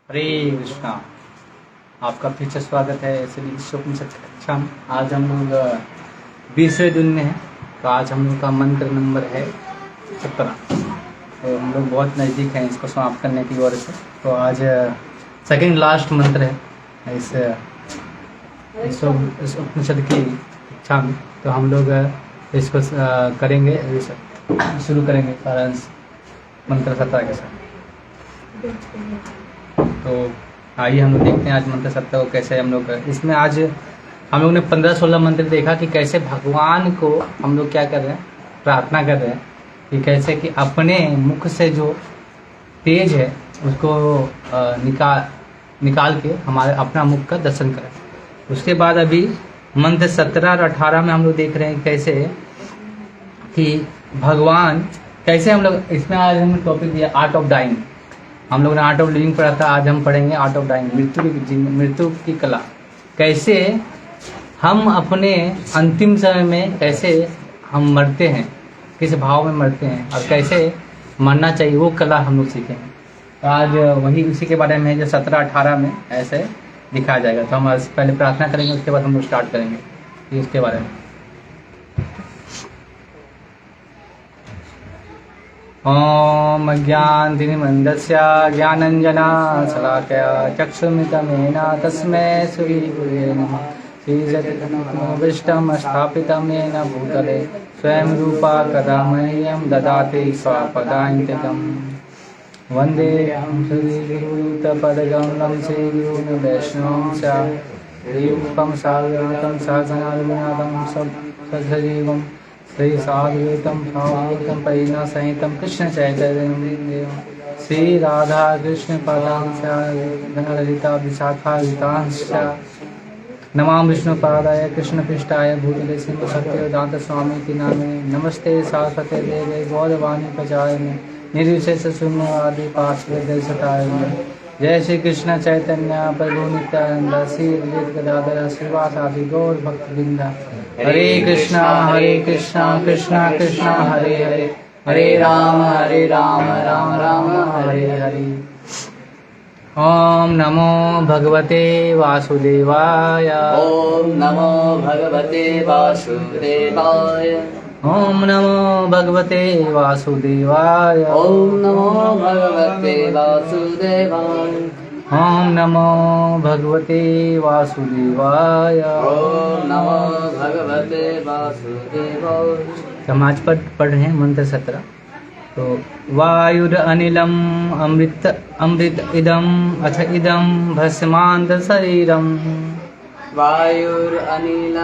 हरे कृष्णा। आपका फिर से स्वागत है उपनिषद कक्षा में। आज हम लोग 20वें दिन में हैं, तो आज हम लोग का मंत्र नंबर है 17। तो हम लोग बहुत नज़दीक हैं इसको समाप्त करने की ओर से। तो आज सेकंड लास्ट मंत्र है इस उपनिषद की कक्षा में। तो हम लोग इसको करेंगे, शुरू करेंगे सारांश मंत्र 17 के साथ। तो आइए हम लोग देखते हैं आज मंत्र 17 को कैसे हम लोग इसमें आज हम लोग ने 15-16 मंत्र देखा कि कैसे भगवान को हम लोग क्या कर रहे हैं, प्रार्थना कर रहे हैं कि कैसे कि अपने मुख से जो तेज है उसको निकाल के हमारे अपना मुख का दर्शन करें। उसके बाद अभी मंत्र 17 और 18 में हम लोग देख रहे हैं कैसे कि भगवान कैसे हम लोग इसमें आज हमने टॉपिक दिया आर्ट ऑफ डाइंग। हम लोग ने आर्ट ऑफ लिविंग पढ़ा था, आज हम पढ़ेंगे आर्ट ऑफ डाइंग, मृत्यु की कला। कैसे हम अपने अंतिम समय में कैसे हम मरते हैं, किस भाव में मरते हैं और कैसे मरना चाहिए, वो कला हम लोग सीखेंगे। तो आज वही उसी के बारे में है जो 17-18 में ऐसे दिखाया जाएगा। तो हम आज पहले प्रार्थना करेंगे, उसके बाद हम लोग स्टार्ट करेंगे इसके बारे में। ओम ज्ञानतिमिरन्धस्य ज्ञानाञ्जना शलाकया चक्षुरुन्मिलितं तस्मै श्रीगुरवे नमः। श्रीजगन्नाथं स्थापितं येन भूतले स्वयं रूपा कदा मह्यं ददाति स्वपदान्तिकम्। वन्देऽहं श्रीगुरुपदकमलं श्रीगुरून् वैष्णवं च श्रीरूपं साग्रजातं सहगणरघुनाथं ससजीवं श्री साधुतं भावयुतं परिणा सहितं कृष्ण चैतन्यं श्री राधा कृष्ण पदांशा विशाखा वितांश नमामि विष्णुपादाय कृष्णपृष्ठाय भूतले सिंधु सत्यवेदांत स्वामी की नामे नमस्ते सरस्वते देवे गौरवाणी प्रचारिणे निर्विशेष शून्यवादी पार्श्वदेशताय जय श्री कृष्ण चैतन्य प्रभु नित्यानंद श्री अद्वैत गदाधर श्रीवासादि गौर भक्तवृंद। हरे कृष्णा कृष्णा कृष्णा हरे हरे, हरे राम राम राम हरे हरे। ओम नमो भगवते वासुदेवाय। ओम नमो भगवते वासुदेवाय। ओम नमो भगवते वासुदेवाय। ओम नमो भगवते वासुदेवाय। ओम नमो भगवते वासुदेवाय। ओम नमो भगवते वासुदेवाय। हम आज पढ़ रहे हैं मंत्र 17। तो वायुर अनिलम अमृत इदम अथ इदम भस्मांत शरीरम। वायुरनिलमृतं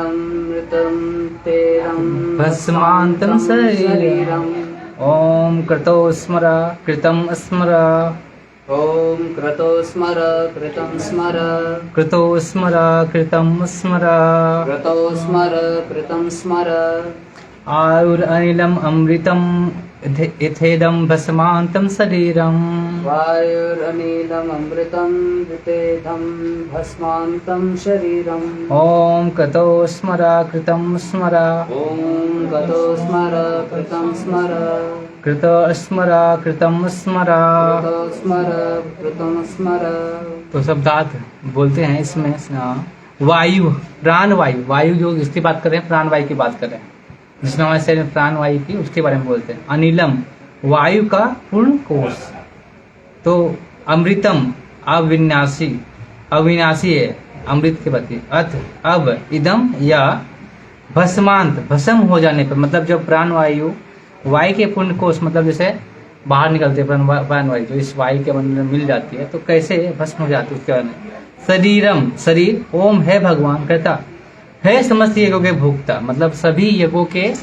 तेरं भस्मान्तं शरीरम्। ओम कृतो स्मर कृतं स्मर। ओम क्रतो स्मर कृतं स्मर। कृतो स्मर कृतं स्मर। क्रतो स्मर कृतं स्मर। आयुरनिलम अमृतम इथेदम भस्मान्तं शरीरम। वायुरनिलममृतं वितेधं भस्मान्तं शरीरम्। ओम कृतो स्मर कृतं स्मर। ओम गतो स्मर कृतं स्मर। कृत स्मर कृतं स्मर। गतो स्मर कृतं स्मर। तो शब्दार्थ बोलते हैं इसमें। वायु प्राण वायु जो इसकी बात कर रहे हैं, प्राण वायु की बात कर रहे हैं, जिसमें हमारे शरीर में प्राण वायु की, उसके बारे में बोलते हैं। अनिलम वायु का पूर्ण कोश। तो अमृतम अविनाशी है अमृत के प्रति। अथ अब इदम या भस्मांत भस्म हो जाने पर, मतलब जब प्राण वायु के पूर्ण कोश, मतलब जैसे बाहर निकलते प्राण वायु जो इस वायु के अंदर मिल जाती है, तो कैसे भस्म हो जाती है उसके बारे में। शरीरम शरीर, ओम है भगवान कहता है समस्त यज्ञों के भोक्ता, मतलब सभी यज्ञों के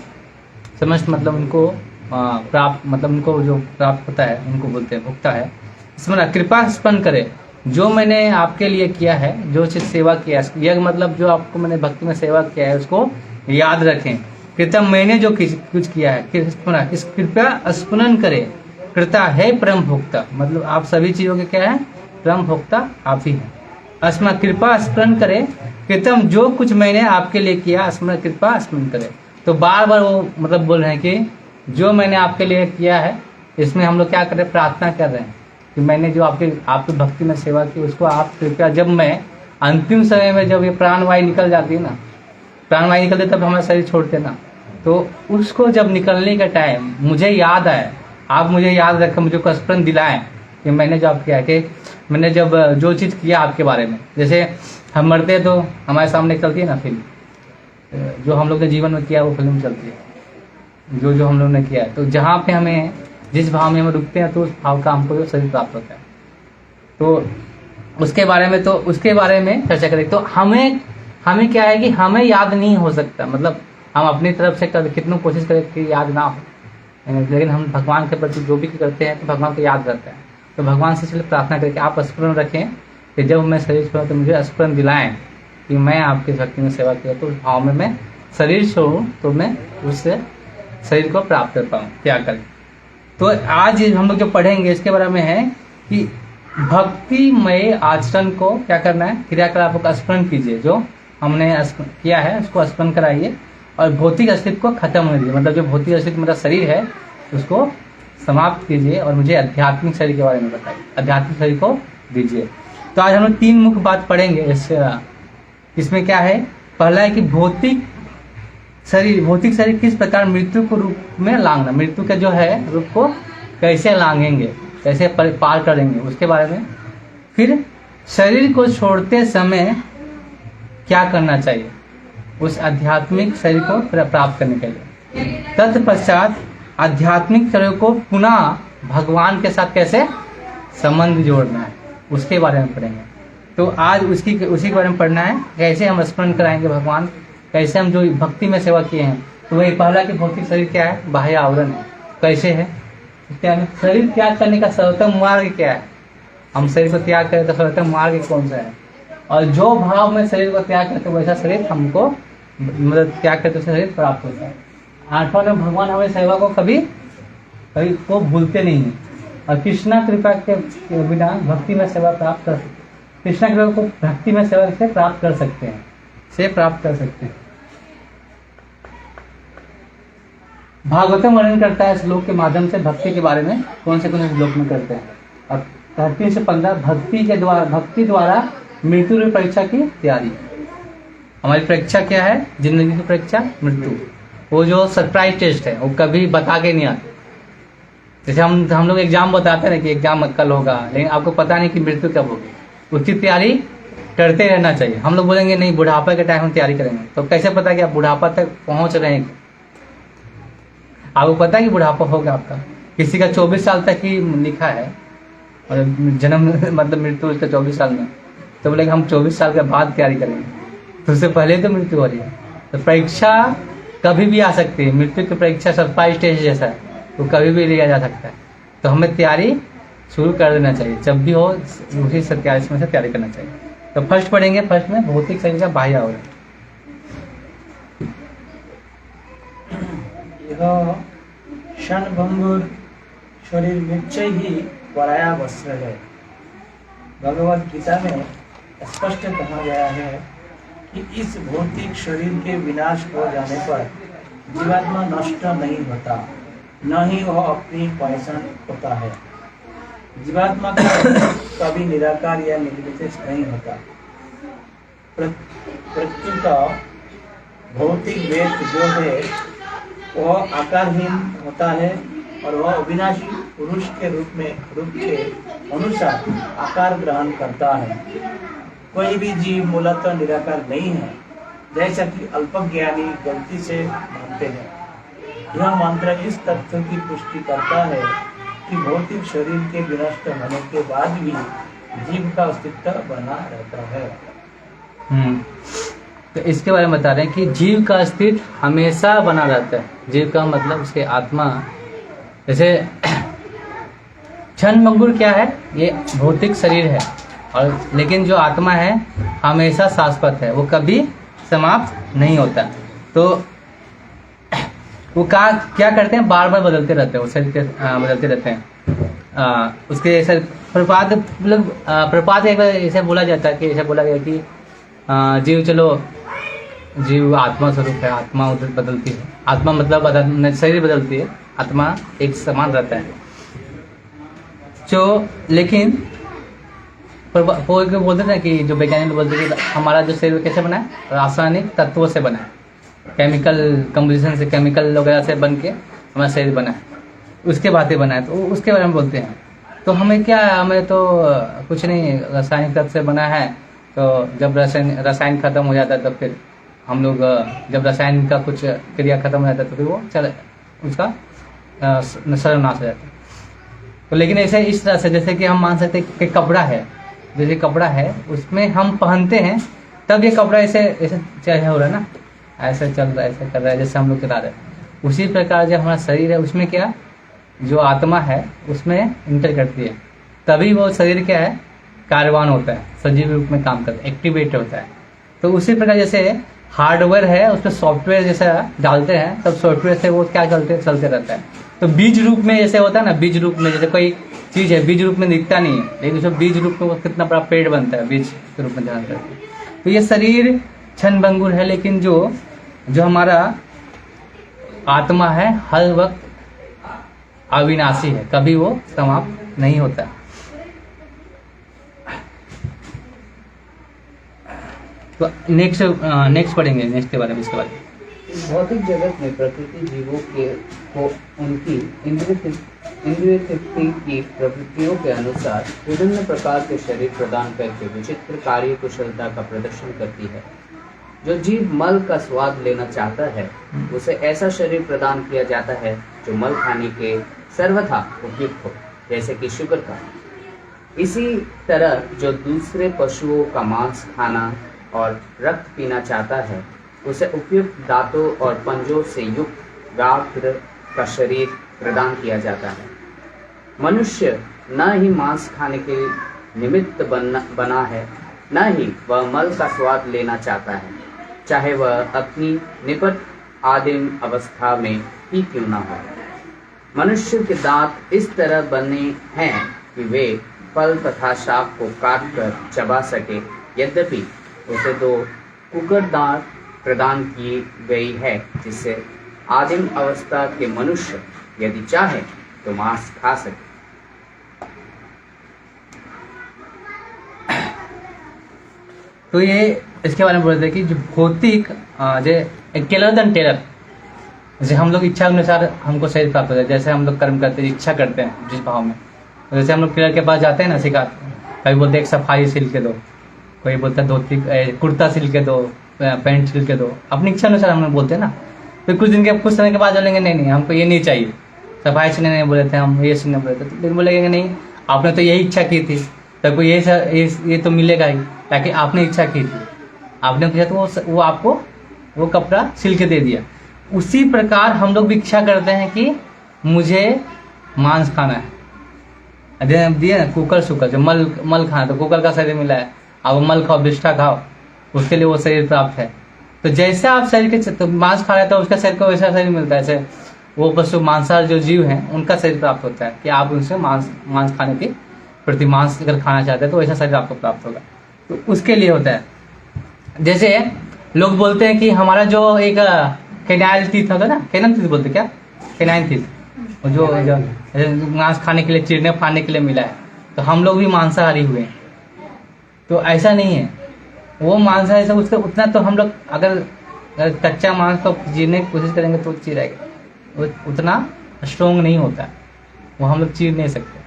समस्त, मतलब उनको प्राप्त, मतलब उनको जो प्राप्त होता है उनको बोलते हैं भोक्ता है। स्मरण कृपा स्मरण करे जो मैंने आपके लिए किया है, जो चीज सेवा किया है, यज्ञ मतलब जो आपको मैंने भक्ति में सेवा किया है उसको याद रखें। कृतम मैंने जो कुछ किया है, इस कृपया स्मरण करे। कृता है परम भोक्ता, मतलब आप सभी चीजों के क्या है, परम भोक्ता आप ही हैं। अस्मा कृपा स्मरण करे कृतम जो कुछ मैंने आपके लिए किया, स्मरण कृपा स्मरण करे। तो बार बार वो मतलब बोल रहे हैं कि जो मैंने आपके लिए किया है, इसमें हम लोग क्या कर रहे हैं, प्रार्थना कर रहे हैं कि मैंने जो आपकी भक्ति में सेवा की उसको आप कृपया, जब मैं अंतिम समय में जब ये प्राणवायु निकल जाती है ना, प्राणवायु निकलती तब हमारा शरीर छोड़ते ना, तो उसको जब निकलने का टाइम मुझे याद आए, आप मुझे याद रखें, मुझे को स्मरण दिलाएं कि मैंने जो आप किया, कि मैंने जब जो चीज़ किया आपके बारे में। जैसे हम मरते हैं तो हमारे सामने चलती है ना फिल्म, जो हम लोग ने जीवन में किया वो फिल्म चलती है, जो जो हम लोग ने किया है। तो जहाँ पे हमें जिस भाव में हम रुकते हैं तो उस भाव का हमको शरीर प्राप्त होता है। तो उसके बारे में चर्चा करें। तो हमें क्या है कि हमें याद नहीं हो सकता, मतलब हम अपनी तरफ से कितनी कोशिश करें कि याद ना हो, लेकिन हम भगवान के प्रति जो भी करते हैं तो भगवान को याद रहता है। तो भगवान से इसलिए प्रार्थना करके आप स्मरण रखें कि जब मैं शरीर छोड़ूँ तो मुझे स्मरण दिलाएं कि मैं आपकी भक्ति में सेवा किया, तो उस भाव में मैं शरीर छोड़ूँ तो मैं उससे शरीर को प्राप्त कर पाऊँ, क्या करें। तो आज हम लोग जो पढ़ेंगे इसके बारे में है कि भक्तिमय आचरण को क्या करना है, क्रियाकलापों का स्मरण कीजिए, जो हमने किया है उसको स्मरण कराइए और भौतिक अस्तित्व को खत्म होने दीजिए। मतलब जो भौतिक अस्तित्व मेरा शरीर है उसको समाप्त कीजिए और मुझे आध्यात्मिक शरीर के बारे में बताइए, आध्यात्मिक शरीर को दीजिए। तो आज हम लोग 3 मुख्य बात पढ़ेंगे। इसमें क्या है, पहला है कि भौतिक शरीर किस प्रकार मृत्यु को रूप में लांघना, मृत्यु के जो है रूप को कैसे लांघेंगे, कैसे पार करेंगे उसके बारे में। फिर शरीर को छोड़ते समय क्या करना चाहिए उस आध्यात्मिक शरीर को प्राप्त करने के लिए। तत्पश्चात आध्यात्मिक शरीर को पुनः भगवान के साथ कैसे संबंध जोड़ना है उसके बारे में पढ़ेंगे। तो आज उसी के बारे में पढ़ना है, कैसे हम स्मरण कराएंगे भगवान, कैसे हम जो भक्ति में सेवा किए हैं। तो वही पहला कि भौतिक शरीर क्या है, बाह्य आवरण है, कैसे है, शरीर त्याग करने का सर्वोत्तम मार्ग क्या है, हम शरीर को त्याग करें तो सर्वोत्तम मार्ग कौन सा है, और जो भाव में शरीर को त्याग करते वैसा शरीर हमको मतलब त्याग करते शरीर प्राप्त होता है। 8वां में भगवान हमें सेवा को कभी को भूलते नहीं है, और कृष्णा कृपा के बिना भक्ति में सेवा प्राप्त कर सकते, कृष्णा कृपा को भक्ति में सेवा से प्राप्त कर सकते हैं, भागवतम वर्णन करता है श्लोक के माध्यम से भक्ति के बारे में, कौन से श्लोक में करते हैं। और 13 से 15 भक्ति द्वारा मृत्यु की परीक्षा की तैयारी। हमारी परीक्षा क्या है, जिंदगी की परीक्षा मृत्यु, वो जो सरप्राइज टेस्ट है वो कभी बता के नहीं आते। जैसे हम लोग एग्जाम बताते हैं ना कि एग्जाम कल होगा, लेकिन आपको पता नहीं कि मृत्यु कब होगी, उसकी तैयारी करते रहना चाहिए। हम लोग बोलेंगे नहीं बुढ़ापा के टाइम हम तैयारी करेंगे, तो कैसे पता कि आप बुढ़ापा तक पहुंच रहे हैं, आपको पता है कि बुढ़ापा होगा आपका। किसी का 24 साल तक ही लिखा है और जन्म मतलब मृत्यु उसका 24 साल में, तो बोले हम 24 साल के बाद तैयारी करेंगे, तो उससे पहले तो मृत्यु हो रही है। तो परीक्षा कभी भी आ सकती है, मृत्यु की परीक्षा सरप्राइज स्टेज जैसा है, तो कभी भी लिया जा सकता है। तो हमें तैयारी शुरू कर देना चाहिए, जब भी हो उसी से तैयारी करना चाहिए। तो फर्स्ट पढ़ेंगे, फर्स्ट में भौतिक शरीर का बाह्य आवरण। यह क्षणभंगुर शरीर निश्चय ही पराया वस्त्र है। भगवद गीता में स्पष्ट कहा गया है कि इस भौतिक शरीर के विनाश हो जाने पर जीवात्मा नष्ट नहीं होता, न ही वह अपनी पहचान होता है। जीवात्मा का कभी निराकार या निर्विशेष नहीं होता। प्रत्युत भौतिक वेद जो है वह आकारहीन होता है और वह अविनाशी पुरुष के रूप के अनुसार आकार ग्रहण करता है। कोई भी जीव मूलतः निराकार नहीं है, जैसा कि अल्पज्ञानी गलती से मानते हैं। यह मंत्र इस तथ्य की पुष्टि करता है कि भौतिक शरीर के विनष्ट होने के बाद भी जीव का अस्तित्व बना रहता है। तो इसके बारे में बता रहे हैं कि जीव का अस्तित्व हमेशा बना रहता है। जीव का मतलब उसके आत्मा, जैसे क्षणभंगुर क्या है, ये भौतिक शरीर है, और लेकिन जो आत्मा है हमेशा शाश्वत है, वो कभी समाप्त नहीं होता। तो वो क्या करते हैं, बार बार बदलते रहते हैं, वो शरीर के बदलते रहते हैं। उसके प्रपात एक बार ऐसे बोला जाता है कि ऐसे बोला गया कि जीव आत्मा स्वरूप है, आत्मा उधर बदलती है, आत्मा मतलब शरीर बदलती है, आत्मा एक समान रहता है। जो लेकिन कोई कोई बोलते हैं ना कि जो वैज्ञानिक बोलते हैं कि हमारा जो शरीर कैसे बना है, रासायनिक तत्वों से बना है, केमिकल कंपोजिशन से, केमिकल वगैरह से बन के हमारा शरीर बना है, उसके बातें बना है, तो उसके बारे में बोलते हैं। तो हमें क्या है, हमें तो कुछ नहीं, रासायनिक तत्व से बना है। तो जब रसायन खत्म हो जाता है तो फिर हम लोग, जब रसायन का कुछ क्रिया खत्म हो जाता है तो फिर वो उसका सर्वनाश हो जाता है। तो लेकिन ऐसे इस तरह से, जैसे कि हम मान सकते हैं कि कपड़ा है, जैसे कपड़ा है उसमें हम पहनते हैं तब ये कपड़ा ऐसे ऐसे चाहे हो रहा है ना, ऐसे चल रहा है, ऐसे कर रहा है, जैसे हम लोग चला रहे हैं। उसी प्रकार जो हमारा शरीर है उसमें क्या, जो आत्मा है उसमें इंटर करती है, तभी वो शरीर क्या है, कार्यवान होता है, सजीव रूप में काम करता है, एक्टिवेट होता है। तो उसी प्रकार जैसे हार्डवेयर है उसमें सॉफ्टवेयर जैसा डालते हैं, तब सॉफ्टवेयर से वो क्या चलते रहता है। तो बीज रूप में जैसे होता है ना, बीज रूप में जैसे कोई चीज है, बीज रूप में दिखता नहीं है, लेकिन उसमें बीज रूप में वो कितना बड़ा पेड़ बनता है, बीज के रूप में ध्यान करते हैं। तो ये शरीर क्षणभंगुर है, लेकिन जो हमारा आत्मा है हर वक्त अविनाशी है, कभी वो समाप्त नहीं होता। तो नेक्स्ट पढ़ेंगे, नेक्स्ट के बारे में, इसके बारे में। भौतिक जगत में प्रकृति जीवों को उनकी इंद्रिय तृप्ति की प्रवृत्तियों के अनुसार विभिन्न प्रकार के शरीर प्रदान करके विचित्र कार्य कुशलता का प्रदर्शन करती है। जो जीव मल का स्वाद लेना चाहता है उसे ऐसा शरीर प्रदान किया जाता है जो मल खाने के सर्वथा उपयुक्त हो, जैसे कि शुगर का। इसी तरह जो दूसरे पशुओं का मांस खाना और रक्त पीना चाहता है उसे उपयुक्त दांतों और पंजों से युक्त व्याघ्र का शरीर प्रदान किया जाता है। मनुष्य न ही मांस खाने के निमित्त बना है, न ही वह मल का स्वाद लेना चाहता है, चाहे वह अपनी निपट आदिम अवस्था में ही क्यों न हो। मनुष्य के दांत इस तरह बने हैं कि वे फल तथा शाक को काट कर चबा सके, यद्यपि उसे 2 कुकर दांत प्रदान की गई है, जिससे आदिम अवस्था के मनुष्य यदि चाहे तो मांस खा सके। तो ये इसके बारे में बोलते हैं कि जो भौतिक केलर टेलर, जैसे हम लोग इच्छा अनुसार हमको शरीर प्राप्त होता है, जैसे हम लोग कर्म करते हैं, इच्छा करते हैं जिस भाव में, जैसे हम लोग टेलर के पास जाते हैं ना, सिखाते हैं, कभी बोलते हैं एक सफाई सिल के दो, कोई बोलता है धोती कुर्ता सिल के दो, पैंट सिल के दो, अपनी इच्छा अनुसार हम लोग बोलते हैं ना। फिर कुछ समय के बाद बोलेंगे नहीं हमको ये नहीं चाहिए, सफाई सिलने नहीं बोले थे हम, ये सिलने बोले थे, तो फिर बोलेंगे नहीं आपने तो यही इच्छा की थी, तब को ये तो मिलेगा ही, ताकि आपने इच्छा की थी, आपने पूछा तो वो आपको वो कपड़ा सिल के दे दिया। उसी प्रकार हम लोग भी इच्छा करते हैं कि मुझे मांस खाना है, दिए ना कुकर शुकर, जो मल खाना, तो कुकर का शरीर मिला है, अब मल खाओ, बिष्ठा खाओ, उसके लिए वो शरीर प्राप्त है। तो जैसे आप शरीर के तो मांस खा रहे हैं तो उसका शरीर को वैसा शरीर मिलता है, जैसे वो पशु मांसाहार जो जीव हैं उनका शरीर प्राप्त होता है कि आप उनसे मांस खाने के प्रति, मांस अगर खाना चाहते हैं तो वैसा शरीर आपको प्राप्त होगा। तो उसके लिए होता है, जैसे लोग बोलते हैं कि हमारा जो एक कैनाइल टीथ होगा ना, कैनाइल टीथ बोलते क्या, कैनाइल टीथ, जो मांस खाने के लिए, चिड़ने फाड़ने के लिए मिला है, तो हम लोग भी मांसाहारी हुए। तो ऐसा नहीं है, वो मांसाहारी से उसका उतना तो हम लोग अगर कच्चा मांस को चीरने की कोशिश करेंगे तो चीरेगा, वो उतना स्ट्रोंग नहीं होता, वो हम लोग चीर नहीं सकते।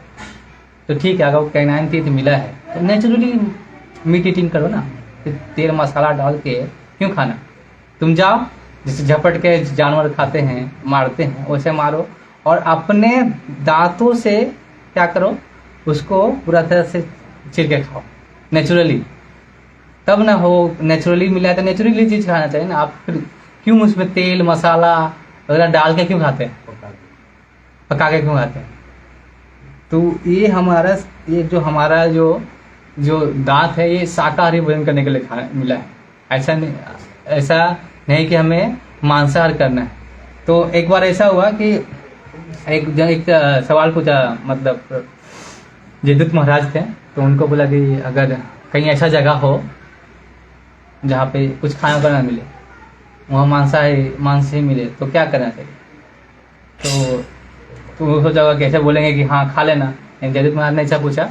तो ठीक है, अगर वो कैनाइन टीथ मिला है तो नेचुरली मीट ईटिंग करो ना, तेल मसाला डाल के क्यों खाना। तुम जाओ, जैसे झपट के जानवर खाते हैं, मारते हैं, वैसे मारो, और अपने दांतों से क्या करो, उसको पूरा तरह से चीर के खाओ नेचुरली, तब ना हो। नेचुरली मिला है तो नेचुरली चीज़ खाना चाहिए ना। आप फिर क्यों उसमें तेल मसाला वगैरह डाल के क्यों खाते हैं, पका के क्यों खाते हैं। तो ये हमारा जो दांत है, ये शाकाहारी भोजन करने के लिए मिला है, ऐसा नहीं कि हमें मांसाहार करना है। तो एक बार ऐसा हुआ कि एक सवाल पूछा, मतलब जयदूत महाराज थे, तो उनको बोला कि अगर कहीं ऐसा जगह हो जहाँ पे कुछ खाना का ना मिले, वहाँ मांस ही मिले, तो क्या करना चाहिए। तो उस जगह कैसे बोलेंगे कि हाँ खा लेना, जयदीप महाराज ने ऐसा पूछा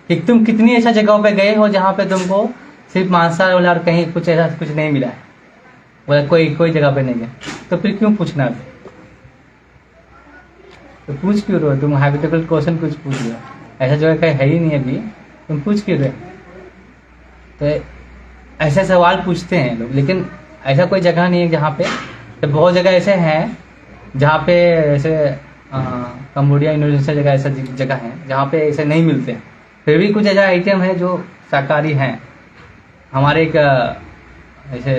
कि तुम कितनी ऐसा जगहों पे गए हो जहाँ पे तुमको सिर्फ मांसाहार वाला और कहीं कुछ ऐसा कुछ नहीं मिला है, बोला कोई जगह पे नहीं गया, तो फिर क्यों पूछना अभी? तो पूछ क्यों रहे हो तुम? हाइपोथेटिकल क्वेश्चन कुछ पूछ रहे हो, ऐसा जगह कहीं है ही नहीं अभी, तुम पूछ क्यों रहे? तो ऐसे सवाल पूछते हैं लोग, लेकिन ऐसा कोई जगह नहीं है जहाँ पे, तो बहुत जगह ऐसे हैं जहाँ पे ऐसे कम्बोडिया, इंडोनेशिया जगह ऐसा जगह है जहाँ पे ऐसे नहीं मिलते हैं, फिर भी कुछ ऐसा आइटम है जो शाकाहारी हैं। हमारे एक ऐसे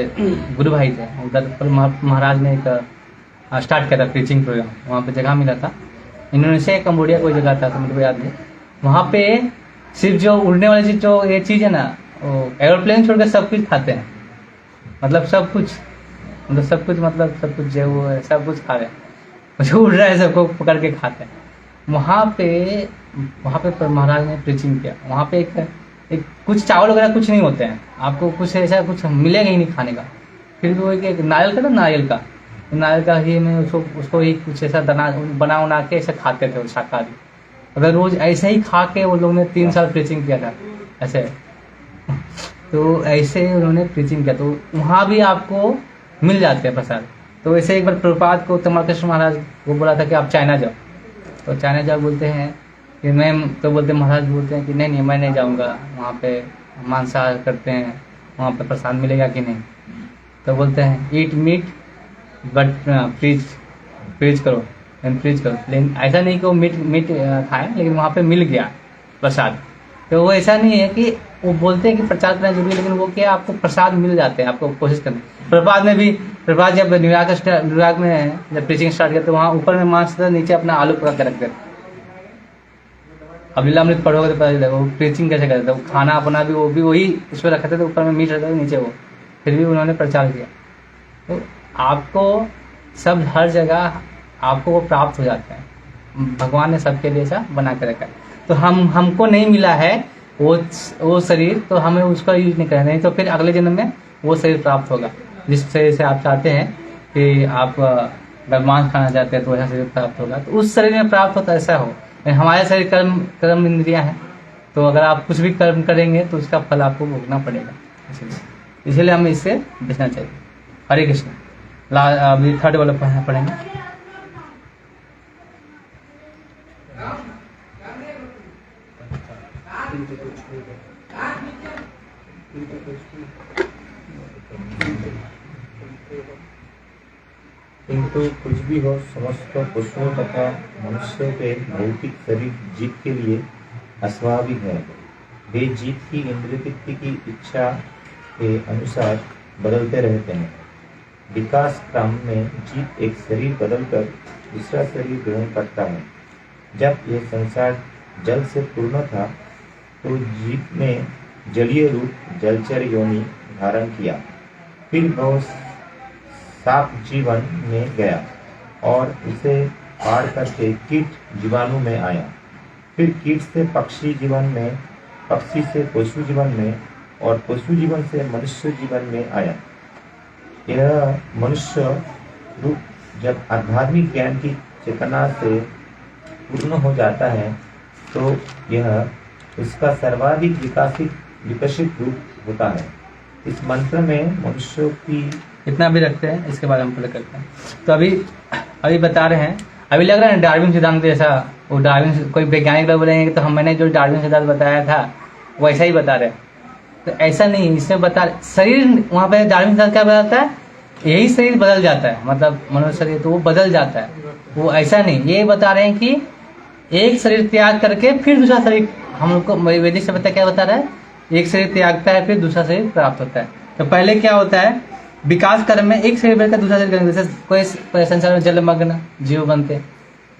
गुरु भाई थे, उधर महाराज ने एक स्टार्ट किया था प्रीचिंग प्रोग्राम, वहाँ पे जगह मिला था, इंडोनेशिया कम्बोडिया कोई जगह था तो मुझे याद नहीं। वहाँ पे सिर्फ जो उड़ने वाली चीज़, जो ये चीज़ है ना, वो एरोप्लेन छोड़कर सब कुछ खाते हैं, मतलब सब कुछ जो वो है सब कुछ खा रहे हैं, जो उड़ रहा है सबको पकड़ के खाते हैं। वहाँ पे महाराज ने प्रीचिंग किया। वहाँ पे एक कुछ चावल वगैरह कुछ नहीं होते हैं, आपको कुछ ऐसा कुछ मिलेगा ही नहीं खाने का। फिर भी वो एक नारियल का ही में उसको ही कुछ ऐसा बना के ऐसे खाते थे वो शाकाहारी। अगर रोज ऐसे ही खा के वो लोग ने 3 साल प्रीचिंग किया था ऐसे। तो ऐसे उन्होंने प्रीचिंग किया, तो वहाँ भी आपको मिल जाते हैं प्रसाद। तो वैसे एक बार प्रभुपाद को तमालकृष्ण महाराज वो बोला था कि आप चाइना जाओ, तो चाइना जाओ बोलते हैं कि मैं, तो बोलते महाराज बोलते हैं कि नहीं मैं नहीं जाऊँगा, वहाँ पे मांसाहार करते हैं, वहाँ पे प्रसाद मिलेगा कि नहीं। तो बोलते हैं ईट मीट बट प्रीच करो। लेकिन ऐसा नहीं कि वो मीट खाएं, लेकिन वहाँ पे मिल गया प्रसाद। तो वो ऐसा नहीं है कि वो बोलते हैं कि प्रचार करना जरूरी है, लेकिन वो क्या आपको प्रसाद मिल जाते हैं, आपको कोशिश करनी। प्रभुपाद जब न्यूयॉर्क में जब प्रीचिंग स्टार्ट किया तो वहाँ ऊपर में मांस था, नीचे अपना आलू पका के रखते थे। अब लीलामृत पढ़ोगे तो पता चलेगा वो प्रीचिंग कैसे करते थे। वो खाना अपना भी वो भी वही उस पर रखते थे, ऊपर में मीट रहता था, नीचे वो, फिर भी उन्होंने प्रचार किया। तो आपको सब हर जगह आपको वो प्राप्त हो जाता है। भगवान ने सबके लिए ऐसा बना के रखा है। तो हमको नहीं मिला है वो शरीर, तो हमें उसका यूज नहीं करना, नहीं तो फिर अगले जन्म में वो शरीर प्राप्त होगा। जिस शरीर से आप चाहते हैं कि आप मांस खाना चाहते हैं तो वैसा शरीर प्राप्त होगा, तो उस शरीर में प्राप्त होता ऐसा हो। हमारे शरीर कर्म इंद्रियां हैं, तो अगर आप कुछ भी कर्म करेंगे तो उसका फल आपको भोगना पड़ेगा। इसलिए हमें इससे बचना चाहिए। हरे कृष्ण। अभी 3rd वाला पढ़ेंगे। किंतु कुछ भी हो, समस्त पशुओं तथा मनुष्यों के भौतिक शरीर जीव के लिए अस्वाभाविक है। वे जीव की इंद्रिय तृप्ति की इच्छा के अनुसार बदलते रहते हैं। विकास क्रम में जीव एक शरीर बदलकर दूसरा शरीर ग्रहण करता है। जब यह संसार जल से पूर्ण था तो जीव ने जलीय रूप जलचर योनि धारण किया। फिर वह साप जीवन में गया और उसे पार करके कीट जीवाणु में आया। फिर कीट से पक्षी जीवन में, पक्षी से पशु जीवन में और पशु जीवन से मनुष्य जीवन में आया। यह मनुष्य रूप जब आध्यात्मिक ज्ञान की चेतना से पूर्ण हो जाता है तो यह उसका सर्वाधिक विकसित रूप होता है। इस मंत्र में मनुष्यों की इतना भी रखते हैं, इसके बाद हम पढ़ करते हैं। तो अभी बता रहे हैं, अभी लग रहा है डार्विन सिद्धांत जैसा, वो डार्विन कोई वैज्ञानिक लोग बोलेंगे तो मैंने जो डार्विन सिद्धांत बताया था वैसा ही बता रहे हैं। तो ऐसा नहीं, इसमें बता शरीर, वहाँ पे डार्विन सिद्धांत क्या बताता है, यही शरीर बदल जाता है, मतलब मनुष्य शरीर तो वो बदल जाता है। वो ऐसा नहीं, ये बता रहे हैं कि एक शरीर त्याग करके फिर दूसरा शरीर, हम लोग को वैदिक से क्या बता रहा है, एक शरीर त्यागता है फिर दूसरा शरीर प्राप्त होता है। तो पहले क्या होता है, विकास क्रम में एक शरीर बनकर दूसरा शरीर, जैसे कोई संसार में जलमग्न जीव बनते हैं।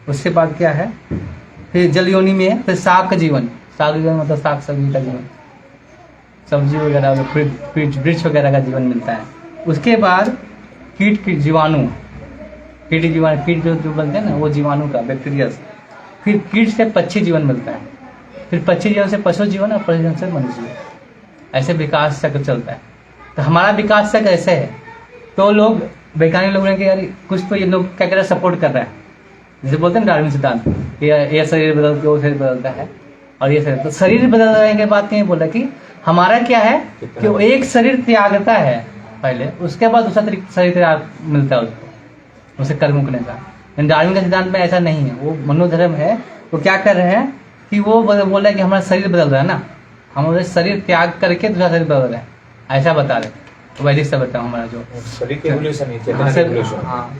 उसके बाद क्या है, फिर जल योनि में फिर शाक जीवन मतलब शाक सब्जी का जीवन, सब्जी वगैरह वृक्ष वगैरह का जीवन मिलता है। उसके बाद कीट जीवाणु कीट जो बनते हैं ना, वो जीवाणु का बैक्टीरिया। फिर कीट से पक्षी जीवन मिलता है, फिर पक्षी जीवन से पशु जीवन और पशु जीवन से मनुष्य जीवन। ऐसे विकास चक्र चलता है। तो हमारा विकास चक्र ऐसे है। तो लोग वैज्ञानिक लोग ने कि यार कुछ तो ये लोग क्या कर रहे हैं, सपोर्ट कर रहा है जैसे बोलते हैं डार्विन सिद्धांत कि ये शरीर बदल के वो शरीर बदलता है, और ये शरीर, तो शरीर बदलने के बाद कहीं बोला कि हमारा क्या है कि वो एक शरीर त्यागता है पहले, उसके बाद दूसरा शरीर त्याग मिलता है उसको, उसे कर्म करने का। लेकिन डार्विन के सिद्धांत में ऐसा नहीं है, वो मनोधर्म है। वो क्या कर रहे हैं कि वो बोल रहे हैं कि हमारा शरीर बदल रहा है ना, हमारे शरीर त्याग करके दूसरा शरीर बदल रहा है, ऐसा बता रहे। तो वैदिक से बताऊँ हमारा जो शरीर के एवोल्यूशन है, चेतना का एवोल्यूशन। हाँ,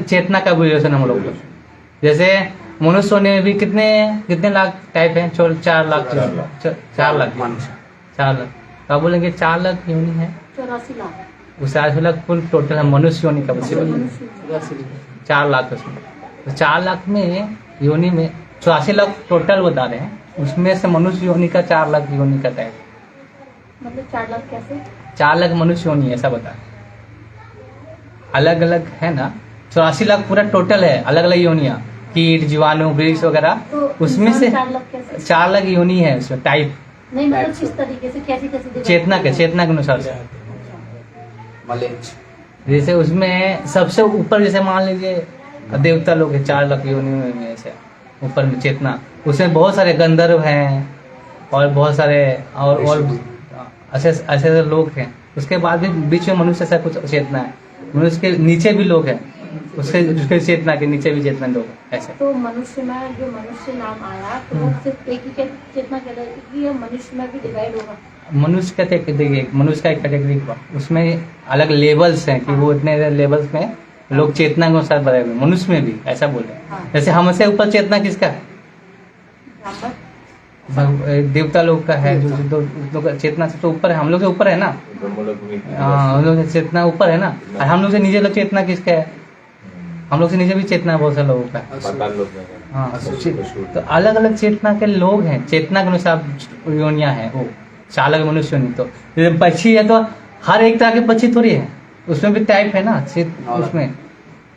चेतना का एवोल्यूशन हम लोग। जैसे मनुष्य होने में भी कितने लाख टाइप हैं? 4 लाख 4 लाख तो आप बोलेंगे 4 लाख योनि है, 84 लाख, वो 84 लाख कुल टोटल है मनुष्य योनि का, 4 लाख उसमें। तो 4 लाख में योनि में 84 लाख टोटल बता रहे हैं, उसमें से मनुष्य योनि का 4 लाख योनि का टाइप, मतलब 4 लाख कैसे? 4 लाख मनुष्य योनि ऐसा बता, अलग अलग है ना। 84 लाख पूरा टोटल है, अलग अलग योनियां, कीट जीवाणु वृक्ष वगैरह, तो उसमें से 4 लाख कैसे? 4 लाख योनि है उसमें टाइप, नहीं मतलब किस तरीके से, कैसे कैसे चेतना के अनुसार से। मलेच्छ। जैसे उसमें सबसे ऊपर जैसे मान लीजिए देवता लोग हैं 4 लाख योनि में, ऐसे ऊपर में चेतना, उसमें बहुत सारे गंधर्व हैं और बहुत सारे और ऐसे ऐसे लोग हैं। उसके बाद भी बीच में मनुष्य ऐसा कुछ चेतना है, मनुष्य के नीचे भी लोग हैं, उसके चेतना के नीचे भी चेतना लोग हैं ऐसे। तो मनुष्य में जो मनुष्य नाम आया तो वो सिर्फ एक ही चेतना कहलाएगी या मनुष्य में भी डिवाइड होगा? मनुष्य का देखिए, मनुष्य का एक कैटेगरी हुआ, उसमें अलग लेवल्स हैं कि वो इतने लेवल्स में लोग चेतना के अनुसार बढ़े हुए, मनुष्य में भी ऐसा बोले। हाँ। जैसे जैसे हमसे ऊपर चेतना किसका है? देवता लोग का है, जो चेतना से तो ऊपर है, हम लोग से ऊपर है ना। हाँ, हम लोग से चेतना ऊपर है ना, और हम लोग से नीचे लोग चेतना किसका है? हम लोग से नीचे भी चेतना बहुत सारे लोगों का है। हाँ, तो अलग अलग चेतना के लोग हैं, चेतना के अनुसार योनियां हैं वो 4 लाख मनुष्य योनि। तो जैसे पक्षी है तो हर एक तरह के पक्षी थोड़ी है, उसमें भी टाइप है ना, उसमें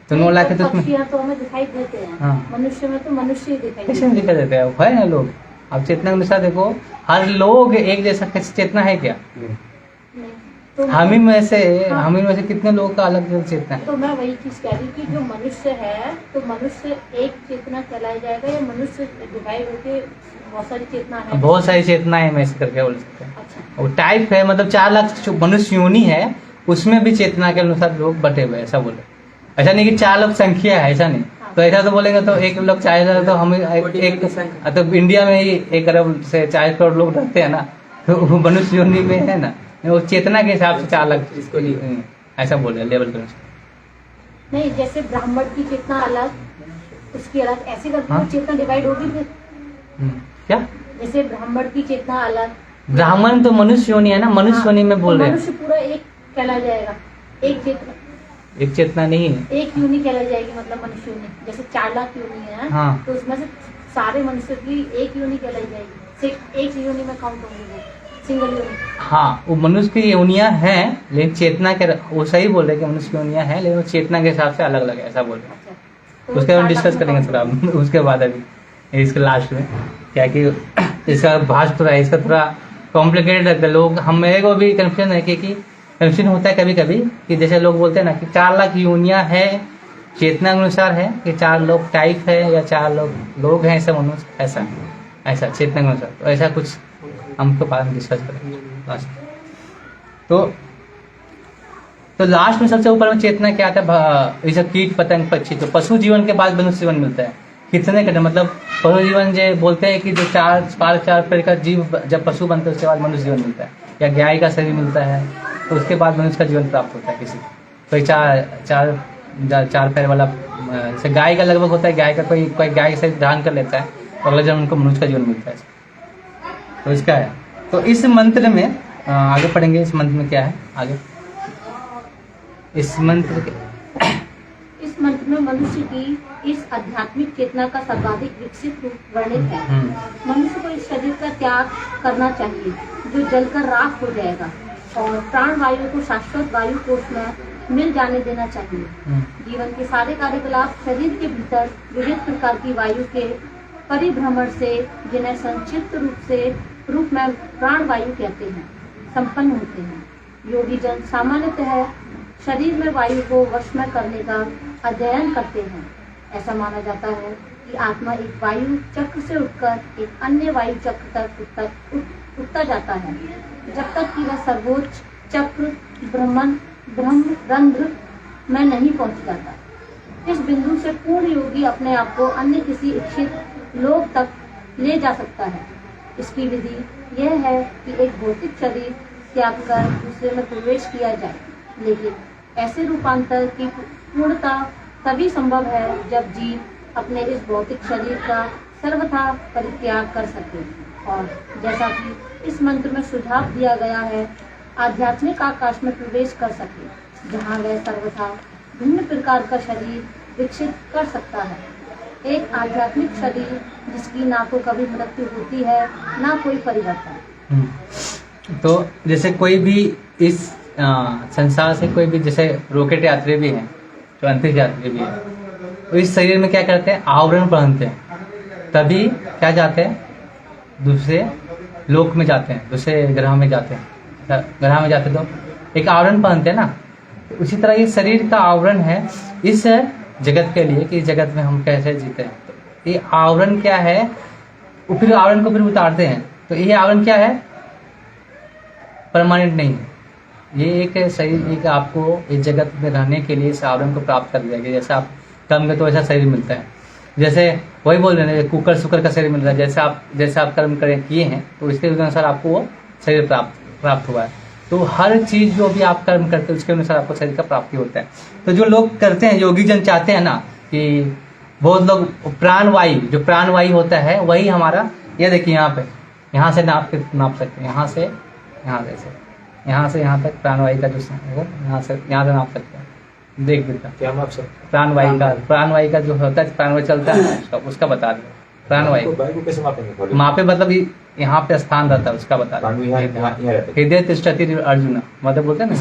तो 9 लाख है, तो उसमें पक्षियाँ तो हमें दिखाई देते हैं। हाँ। मनुष्य में तो मनुष्य ही दिखाई कैसे दिखा देते हैं? है ना लोग। अब चेतना के अनुसार देखो, हर लोग एक जैसा चेतना है क्या? नहीं। तो हम ही में से कितने लोगों का अलग अलग चेतना है? तो मैं वही चीज कह रही कि जो मनुष्य है तो मनुष्य एक चेतना कहलाया जाएगा या मनुष्य डिवाइड होके बहुत सारी चेतना है? बहुत सारी चेतनाएं में ऐसे करके बोल सकते हैं। अच्छा, वो टाइप है, मतलब 4 लाख जो मनुष्य योनि है उसमें भी चेतना के अनुसार लोग बटे हुए, ऐसा बोले। ऐसा नहीं कि 4 लाख संख्या है, ऐसा नहीं। तो ऐसा तो बोलेंगे तो 1 लाख 40,000 तो हम एक तो इंडिया में ही 1 अरब से 40 करोड़ लोग रहते हैं ना, तो वो मनुष्य योनि में है ना, वो चेतना के हिसाब से 4 लाख इसको ऐसा बोले लेवल के अनुसार। नहीं जैसे ब्राह्मण की चेतना अलग, उसकी अलग, ऐसे करके हाँ? वो चेतना डिवाइड होगी फिर? क्या जैसे ब्राह्मण की चेतना अलग, ब्राह्मण तो मनुष्य योनि है ना, मनुष्य योनि में बोल तो रहे हैं। मनुष्य पूरा एक कहला जाएगा, एक चेतना, एक चेतना नहीं है। एक यूनि कहला जाएगी, मतलब मनुष्य यूनि। जैसे 4 लाख यूनि है हाँ। तो उसमें से सारे मनुष्य की एक यूनि कहलाई जाएगी, सिर्फ एक यूनि में काउंट होंगे वो, सिंगल यूनि। हाँ, वो मनुष्य की योनियां हैं, लेकिन चेतना के, वो सही बोल रहे हैं कि मनुष्य की योनियां हैं, लेकिन वो चेतना के हिसाब से अलग अलग है, ऐसा बोल रहे हैं। अच्छा, तो उसके बाद 4 लाख डिस्कस में करेंगे count थोड़ा उसके बाद, अभी इसके लास्ट में क्या कि इसका भाष थोड़ा, इसका थोड़ा कॉम्प्लिकेटेड लगता है। लोग, हम मेरे को भी कन्फ्यूजन है कि कन्फ्यूजन होता है कभी कभी कि जैसे लोग बोलते हैं ना कि 4 लाख योनियां है चेतना के अनुसार है, कि 4 लोग टाइप है या 4 लोग हैं, ऐसा मनुष्य, ऐसा चेतना के अनुसार। तो ऐसा कुछ हमको बाद में डिस्कस करेंगे लास्ट। तो लास्ट में सबसे ऊपर में चेतना क्या आता है? जैसे कीट पतंग पक्षी, तो पशु जीवन के बाद मनुष्य जीवन मिलता है। कितने का मतलब पशु जीवन जो बोलते हैं कि जो 4 पैर का जीव जब पशु बनता है उसके बाद मनुष्य जीवन मिलता है, या गाय का शरीर मिलता है तो उसके बाद मनुष्य का जीवन प्राप्त होता है किसी कोई 4 पैर वाला। जैसे गाय का लगभग होता है, गाय का कोई गाय का शरीर धारण कर लेता है तो अगले जन्म उनको मनुष्य का जीवन मिलता है। तो इसका है। तो इस मंत्र में आगे पढ़ेंगे, इस मंत्र में क्या है आगे। इस मंत्र में मनुष्य की इस आध्यात्मिक चेतना का सर्वाधिक विकसित रूप वर्णित है। मनुष्य को इस शरीर का त्याग करना चाहिए जो जलकर राख हो जाएगा, और प्राण वायु को शाश्वत वायु कोष में मिल जाने देना चाहिए। जीवन के सारे कार्यकलाप शरीर के भीतर विविध प्रकार की वायु के परिभ्रमण से, जिन्हें संक्षिप्त रूप में प्राण वायु कहते हैं, संपन्न होते हैं। योगी जन सामान्यतः शरीर में वायु को वश में करने का अध्ययन करते हैं। ऐसा माना जाता है कि आत्मा एक वायु चक्र से उठकर एक अन्य वायु चक्र तक उठता जाता है, जब तक कि वह सर्वोच्च चक्र ब्रह्म रंध्र में नहीं पहुंच जाता। इस बिंदु से पूर्ण योगी अपने आप को अन्य किसी इच्छित लोक तक ले जा सकता है। इसकी विधि यह है कि एक भौतिक शरीर त्याग कर दूसरे में प्रवेश किया जाए, लेकिन ऐसे रूपांतर की पूर्णता तभी संभव है जब जीव अपने इस भौतिक शरीर का सर्वथा परित्याग कर सके और जैसा कि इस मंत्र में सुझाव दिया गया है, आध्यात्मिक आकाश में प्रवेश कर सके, जहाँ वह सर्वथा भिन्न प्रकार का शरीर विकसित कर सकता है। एक आध्यात्मिक शरीर जिसकी ना तो कभी मृत्यु होती है ना कोई परिवर्तन। तो जैसे कोई भी इस संसार से कोई भी जैसे रॉकेट यात्री भी हैं, जो अंतरिक्ष यात्री भी हैं, तो इस शरीर में क्या करते हैं, आवरण पहनते हैं, तभी क्या जाते हैं, दूसरे लोक में जाते हैं, दूसरे ग्रह में जाते हैं। ग्रह में जाते तो एक आवरण पहनते हैं ना, तो उसी तरह ये शरीर का आवरण है इस जगत के लिए कि इस जगत में हम कैसे जीते हैं। तो ये आवरण क्या है, फिर आवरण को फिर उतारते हैं, तो ये आवरण क्या है, परमानेंट नहीं है। ये एक शरीर एक आपको इस जगत में रहने के लिए इस आवरण को प्राप्त कर दिया गया। जैसे आप कर्म में तो ऐसा शरीर मिलता है, जैसे वही बोल रहे हैं कुकर शुकर का शरीर मिल रहा है, जैसे आप कर्म करें किए हैं तो इसके अनुसार आपको वो शरीर प्राप्त हुआ है। तो हर चीज जो भी आप कर्म करते हैं उसके अनुसार आपको शरीर का प्राप्ति होता है। तो जो लोग करते हैं, योगी जन चाहते हैं ना कि बहुत लोग प्राणवायु, जो प्राणवायु होता है वही हमारा, ये देखिए यहाँ पे, यहाँ से नाप सकते हैं, यहाँ से यहाँ से यहाँ तक प्राणवायु का जो यहाँ से नाप सकते हैं। देख बेटा क्या माप सकते प्राणवायु का जो होता है, प्राणवायु चलता है उसका बता रहे प्राणवायु को कैसे मापेंगे? मापे मतलब यहाँ पे स्थान रहता है उसका बता रहे। हृदय तिष्ठति अर्जुन मतलब बोलते हैं ना,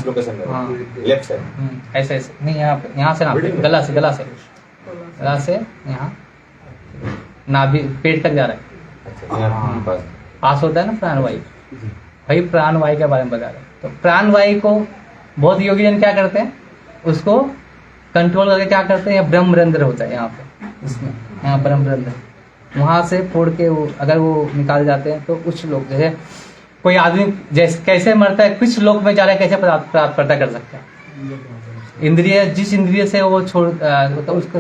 हाँ लेफ्ट साइड ऐसे नहीं, यहाँ से नापे, गला से यहाँ नाभि पेट तक जा रहा है, पास होता है ना प्राणवायु, भाई प्राणवायु के बारे में बता रहे हैं। तो प्राणवायु को बहुत योगी जन क्या करते हैं, उसको कंट्रोल करके क्या करते हैं, ब्रह्मरंध्र होता है यहाँ पे, इसमें यहाँ ब्रह्मरंध्र, वहाँ से फोड़ के अगर वो निकाल जाते हैं तो कुछ लोग जैसे कोई आदमी जैसे कैसे मरता है, कुछ लोग में जा रहा है, कैसे प्राप्त पता कर सकता है। इंद्रिय, जिस इंद्रिय से वो छोड़ तो उसको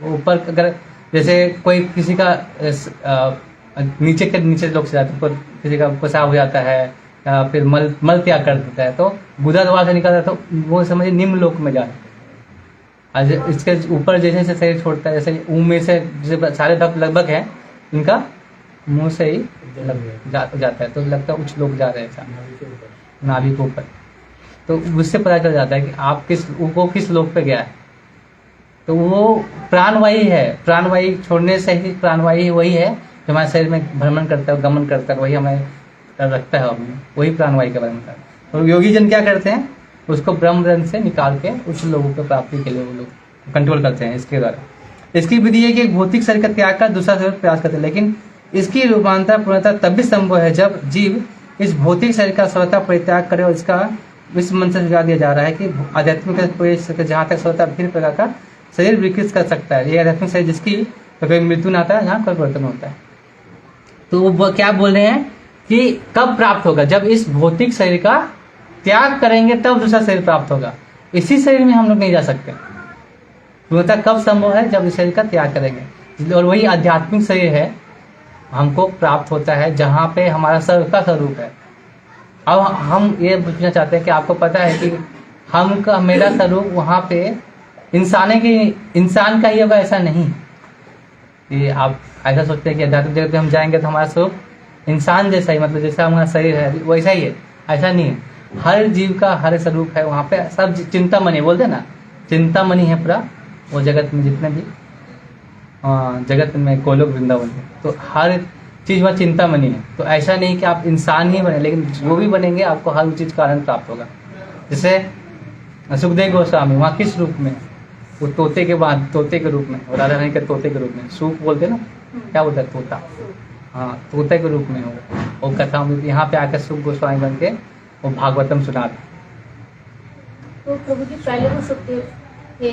ऊपर, अगर जैसे कोई किसी का नीचे लोग से जाते हैं, किसी का पेशाब हो जाता है या फिर मल त्याग कर देता है तो गुदा द्वार से निकलता है, तो वो समझिए निम्न लोक में जा रहा है। इसके ऊपर जैसे जैसे शरीर छोड़ता है, जैसे मुंह में से जैसे सारे धप लगभग है इनका मुंह से ही जाता है, तो लगता है कुछ लोग जा रहे हैं नाभि के ऊपर, तो उससे पता चल जाता है कि आप किस लोक पे गया है। तो वो प्राणवायु है, प्राणवायु छोड़ने से ही प्राणवायु वही है जो हमारे शरीर में भ्रमण करता है, गमन करता है, वही हमें रखता है, हमें वही प्राणवायु के बारे में। तो योगी जन क्या करते हैं, उसको ब्रह्मरंध्र से निकाल के उस लोगों को प्राप्ति के लिए वो लोग कंट्रोल करते हैं इसके द्वारा। इसकी विधि है कि एक भौतिक शरीर का त्याग कर दूसरा शरीर प्रयास करते हैं, लेकिन इसकी रूपांतर पूर्णतः तभी संभव है जब जीव इस भौतिक शरीर का सर्वथा परित्याग करे, और इसका इस मन से सुझाव दिया जा रहा है कि आध्यात्मिक प्रवेश जहाँ तक सर्वथा भिन्न प्रकार का शरीर विकसित कर सकता है। ये आध्यात्मिक शरीर जिसकी कभी मृत्यु ना आता है, यहाँ कोई परिवर्तन होता है। तो वो क्या बोल रहे हैं कि कब प्राप्त होगा, जब इस भौतिक शरीर का त्याग करेंगे तब दूसरा शरीर प्राप्त होगा। इसी शरीर में हम लोग नहीं जा सकते। पूर्णतः कब संभव है, जब इस शरीर का त्याग करेंगे, और वही आध्यात्मिक शरीर है हमको प्राप्त होता है जहाँ पे हमारा सर्व का स्वरूप है। अब हम ये पूछना चाहते हैं कि आपको पता है कि मेरा स्वरूप वहाँ पे इंसान का ही होगा, ऐसा नहीं। ये आप ऐसा सोचते हैं कि आध्यात्मिक जगत में हम जाएंगे तो हमारा स्वरूप इंसान जैसा ही, मतलब जैसा हमारा शरीर है वैसा ही है, ऐसा नहीं है। हर जीव का हर स्वरूप है वहाँ पे, सब चिंतामणि बोलते हैं ना, चिंतामणि है पूरा वो जगत में, जितने भी जगत में गोलोक वृंदावन है, तो हर चीज वहाँ चिंतामणि है। तो ऐसा नहीं कि आप इंसान ही बने, लेकिन जो भी बनेंगे आपको हर चीज का आनंद प्राप्त होगा। जैसे सुखदेव गोस्वामी वहाँ किस रूप में, वो तोते के रूप में, और राधा रानी के तोते के रूप में, सुख बोलते ना, क्या बोलता है तोता, हाँ तोते के रूप में हो वो कथा में। यहाँ पे आकर सुख गोस्वामी बन के वो भागवतम सुना। तो प्रभु जी पहले वो सुखदेव थे,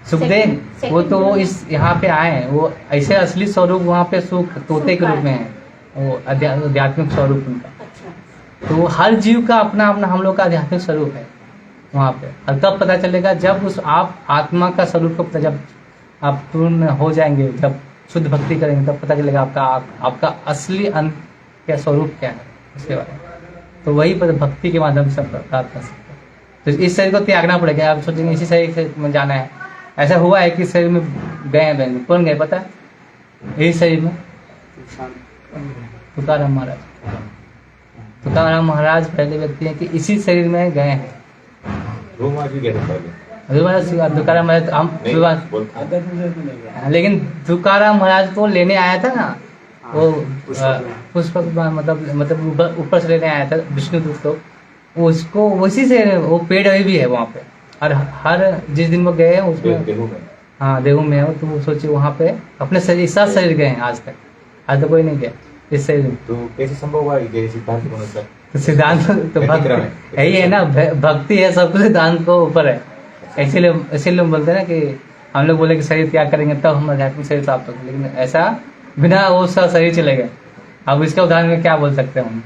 सुखदेव वो तो वो इस यहाँ पे आए हैं, वो ऐसे असली स्वरूप वहाँ पे सुख तोते के रूप में है, वो आध्यात्मिक स्वरूप उनका। अच्छा। तो वो हर जीव का अपना अपना हम लोग का आध्यात्मिक स्वरूप है वहाँ पे। और तब पता चलेगा जब उस आप आत्मा का स्वरूप को जब आप पूर्ण हो जाएंगे, जब शुद्ध भक्ति करेंगे, तब पता चलेगा आपका असली अंत क्या स्वरूप क्या है उसके बारे में। तो वही भक्ति के माध्यम से प्राप्त कर सकते हैं। तो इस शरीर को त्यागना पड़ेगा। आप सोचेंगे इसी शरीर से में जाना है, ऐसा हुआ है कि शरीर में गए हैं, कौन गए पता है? यही शरीर में तुकाराम महाराज। तुकाराम महाराज पहले व्यक्ति हैं कि इसी शरीर में गए हैं। तुकाराम महाराज लेकिन तुकाराम महाराज को लेने आया था ना, वो पुष्पक मतलब ऊपर से लेने आया था विष्णुदूत को, उसको उसी से वो पेड़ अभी भी है वहाँ पे। और हर जिस दिन वो गए हैं उसमें, हाँ देहू में है, तो वो सोचिए वहाँ पे अपने शरीर साथ शरीर गए हैं आज तक, आज तो कोई नहीं गया इस शरीर में। तो कैसे संभव हुआ ये सिद्धांत के अनुसार? तो सिद्धांत तो भक्ति यही है ना, भक्ति है, सब कुछ सिद्धांत को ऊपर है। इसीलिए बोलते हैं ना कि हम लोग बोले कि शरीर त्याग करेंगे तब हम आध्यात्मिक शरीर प्राप्त होंगे, लेकिन ऐसा बिना वो सब शरीर चले गए। अब इसका उदाहरण में क्या बोल सकते हैं हम?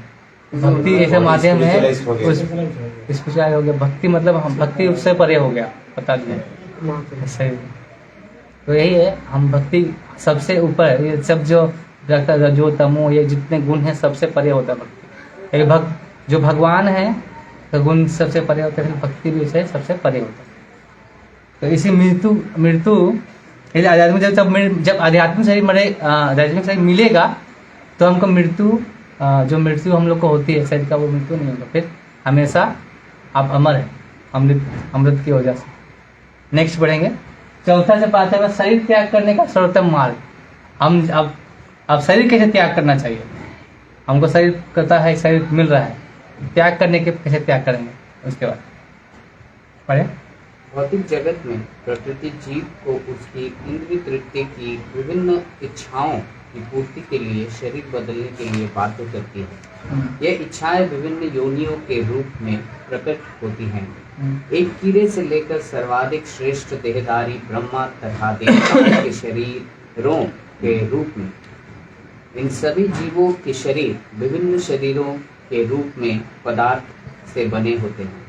भक्ति ऐसे माध्यम है, स्पिरिचुअल हो गया भक्ति, मतलब हम भक्ति उससे परे हो गया, पता नहीं सही। तो यही है, हम भक्ति सबसे ऊपर है। ये सब जो रजो तमो ये जितने गुण हैं सबसे परे होता है भक्ति। एक भक्त जो भगवान है तो गुण सबसे परे होते हैं, भक्ति भी उसे सबसे परे होता है। तो इसी मृत्यु आध्यात्मिक जब आध्यात्मिक शरीर आध्यात्मिक शरीर मिलेगा तो हमको जो मृत्यु हम लोग को होती है शरीर का, वो मृत्यु नहीं होगा, फिर हमेशा आप अमर है अमृत की वजह से। नेक्स्ट बढ़ेंगे, चौथा से पांचवा शरीर त्याग करने का सर्वोत्तम मार्ग। हम अब शरीर कैसे त्याग करना चाहिए? हमको शरीर करता है, शरीर मिल रहा है, त्याग करने के कैसे त्याग करेंगे उसके बाद पढ़े। भौतिक जगत में प्रकृति जीव को उसकी इंद्रिय तृप्ति की विभिन्न इच्छाओं की पूर्ति के लिए शरीर बदलने के लिए बाध्य करती है। यह इच्छाएं विभिन्न योनियों के रूप में प्रकट होती हैं। एक कीड़े से लेकर सर्वाधिक श्रेष्ठ देहधारी ब्रह्मा तथा देवताओं के शरीरों के रूप में इन सभी जीवों के शरीर विभिन्न शरीरों के रूप में पदार्थ से बने होते हैं।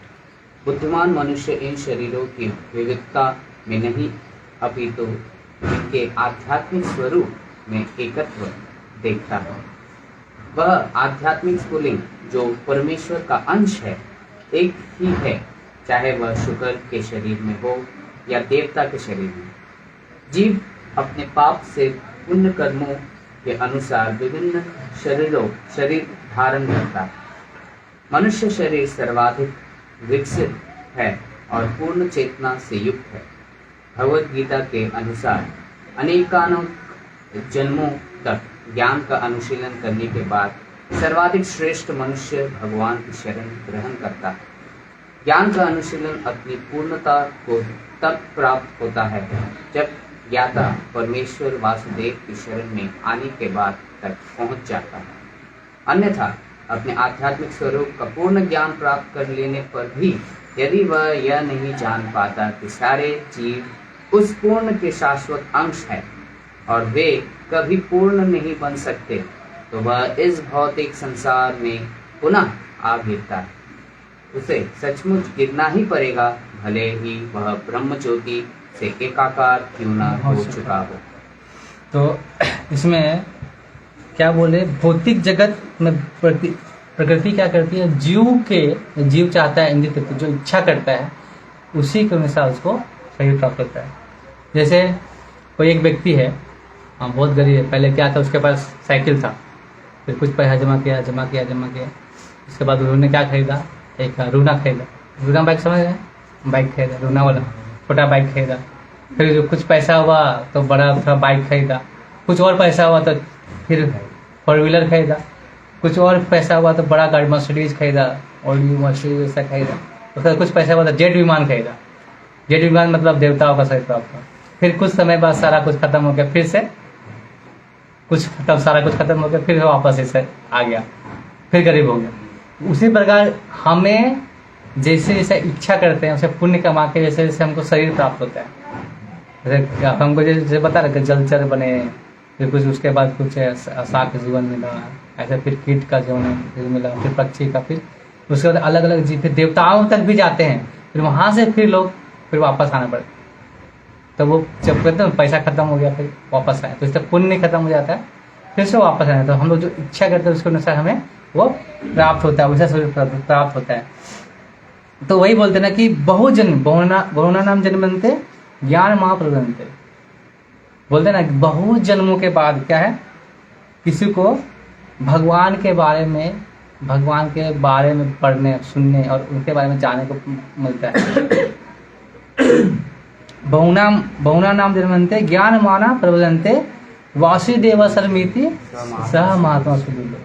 बुद्धिमान मनुष्य इन शरीरों की विविधता में नहीं अपितु इनके आध्यात्मिक स्वरूप में एकत्व देखता है। वह आध्यात्मिक स्फुलिंग जो परमेश्वर का अंश है एक ही है, चाहे वह शुक्र के शरीर में हो या देवता के शरीर में। जीव अपने पाप से पुण्य कर्मों के अनुसार विभिन्न शरीर धारण करता है। मनुष्य शरीर सर्वाधिक विकसित है और पूर्ण चेतना से युक्त है। भगवद गीता के अनुसार अनेकानों जन्मों तक ज्ञान का अनुशीलन करने के बाद सर्वाधिक श्रेष्ठ मनुष्य भगवान की शरण ग्रहण करता है। ज्ञान का अनुशीलन अपनी पूर्णता को तब प्राप्त होता है जब ज्ञाता परमेश्वर वासुदेव की शरण में आने के बाद तक पहुंच जाता है। अन्यथा अपने आध्यात्मिक स्वरूप का पूर्ण ज्ञान प्राप्त कर लेने पर भी यदि वह यह नहीं जान पाता कि सारे जीव उस पूर्ण के शाश्वत अंश है और वे कभी पूर्ण नहीं बन सकते, तो वह इस भौतिक संसार में पुनः आ गिरता है। उसे सचमुच गिरना ही पड़ेगा, भले ही वह ब्रह्म ज्योति से एकाकार क्यों न हो चुका हो। तो इसमें क्या बोले, भौतिक जगत में प्रकृति क्या करती है, जीव चाहता है इंद्रिय तृप्ति, जो इच्छा करता है उसी के अनुसार उसको शरीर प्राप्त होता है। जैसे कोई एक व्यक्ति है, बहुत गरीब है, पहले क्या था उसके पास साइकिल था, फिर कुछ पैसा जमा किया, उसके बाद उन्होंने क्या खरीदा, एक रूना खरीदा। रूना बाइक समझ रहे हैं, बाइक खरीदा रूना वाला, छोटा बाइक खरीदा। फिर जो कुछ पैसा हुआ तो बड़ा थोड़ा बाइक खरीदा, कुछ और पैसा हुआ तो फिर 4 व्हीलर खरीदा, कुछ और पैसा हुआ तो बड़ा गाड़ी मर्सिडीज खरीदा, और मर्सिडीज ऐसा खरीदा। तो फिर कुछ पैसा हुआ तो जेट विमान खरीदा। जेट विमान मतलब देवताओं का शरीर प्राप्त हुआ। फिर कुछ समय बाद सारा कुछ खत्म हो गया, फिर से सारा कुछ खत्म हो गया, फिर वापस ऐसे आ गया, फिर गरीब हो गया। उसी प्रकार हमें जैसे जैसे इच्छा करते हैं उसे पुण्य कमा के जैसे जैसे हमको शरीर प्राप्त होता है। जैसे हमको जैसे बता रहे कि जलचर बने, फिर कुछ उसके बाद कुछ शाक जीवन मिला, ऐसे फिर कीट का जीवन फिर मिला, फिर पक्षी का, फिर उसके बाद अलग अलग जीव, फिर देवताओं तक भी जाते हैं, फिर वहाँ से फिर लोग फिर वापस आना पड़ता है। तो वो जब कहते हैं पैसा खत्म हो गया फिर वापस आए, तो इससे पुण्य खत्म हो जाता है, फिर से वापस आए। तो हम लोग जो इच्छा करते हैं उसके अनुसार हमें वो प्राप्त होता है, वैसा शरीर प्राप्त होता है। तो वही बोलते ना कि बहुजन्म बहुना नाम जन्मन्ते ज्ञान महाप्रबंधते, बोलते ना बहुत जन्मों के बाद क्या है, किसी को भगवान के बारे में पढ़ने सुनने और उनके बारे में जानने को मिलता है। बहुना नाम जन्मन्ते ज्ञान माना प्रबलन्ते वासुदेव सर्मिति सह महात्मा सुदुर्लभ।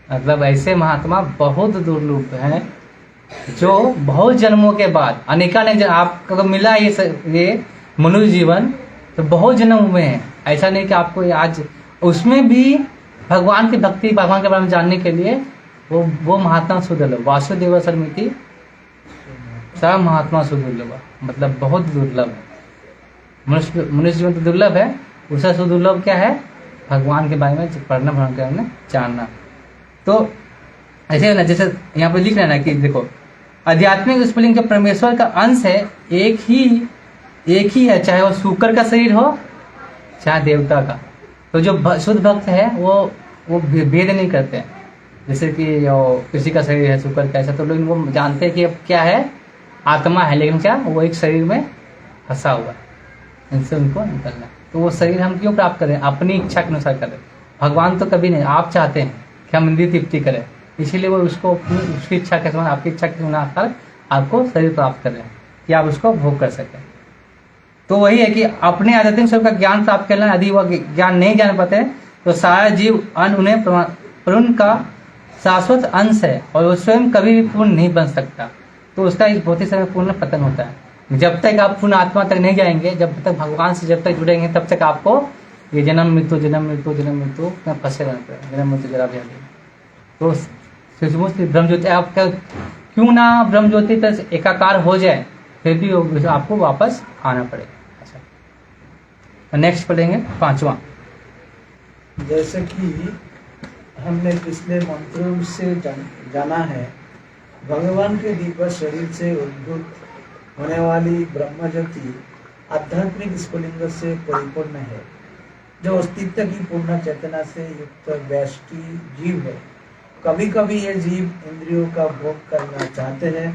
मतलब ऐसे महात्मा बहुत दुर्लभ हैं जो बहुत जन्मों के बाद अनेकानेक आपको मिला ये मनुष्य जीवन, तो बहुत जन्म हुए हैं। ऐसा नहीं कि आपको आज, उसमें भी भगवान की भक्ति, भगवान के बारे में जानने के लिए वो महात्मा सुदुर्लभ, वासुदेव सर्मिति स महात्मा सुदुर्लभ, मतलब बहुत दुर्लभ है। मनुष्य जीवन तो दुर्लभ है, उससे सुदुर्लभ क्या है, भगवान के बारे में पढ़ना, भगवान के बारे में जानना। तो ऐसे ना, जैसे यहाँ पे लिख रहे ना कि देखो आध्यात्मिक स्फुलिंग जो परमेश्वर का अंश है, एक ही है, चाहे वो शुक्र का शरीर हो चाहे देवता का। तो जो शुद्ध भक्त है वो भेद नहीं करते हैं, जैसे कि किसी का शरीर है शुक्र का, ऐसा तो लोग वो जानते हैं कि अब क्या है, आत्मा है, लेकिन क्या वो एक शरीर में फंसा हुआ है, इनसे उनको निकलना है। तो वो शरीर हम क्यों प्राप्त करें, अपनी इच्छा के अनुसार करें। भगवान तो कभी नहीं, आप चाहते हैं कि हम इंद्रिय तृप्ति करें, इसीलिए वो उसको उसकी इच्छा के समान, आपकी इच्छा के अनुसार आपको शरीर प्राप्त कर रहे हैं कि आप उसको भोग कर सकें। तो वही है कि अपने आध्यात्मिक स्वरूप का ज्ञान प्राप्त करना, यदि वह ज्ञान नहीं जान पाते तो सारा जीव उन्हें पूर्ण का शाश्वत अंश है और वो स्वयं कभी भी पूर्ण नहीं बन सकता। तो उसका एक बहुत ही समय पूर्ण पतन होता है। जब तक आप पूर्ण आत्मा तक नहीं जाएंगे, जब तक भगवान से जब तक जुड़ेंगे, तब तक आपको ये जन्म मृत्यु में फंसे रहना पड़ेगा, जन्म मृत्यु जरा भी। तो ब्रह्म ज्योति आपका क्यों ना ब्रह्म ज्योति पर एकाकार हो जाए, फिर भी आपको वापस आना पड़ेगा। अच्छा, नेक्स्ट पढ़ेंगे 5वां। जैसे कि हमने पिछले मंत्रों से जाना है, भगवान के दिव्य शरीर से उद्भूत होने वाली ब्रह्म ज्योति आध्यात्मिक स्फुलिंग से परिपूर्ण है, जो अस्तित्व की पूर्ण चेतना से युक्त व्यष्टि जीव है। कभी कभी ये जीव इंद्रियों का भोग करना चाहते हैं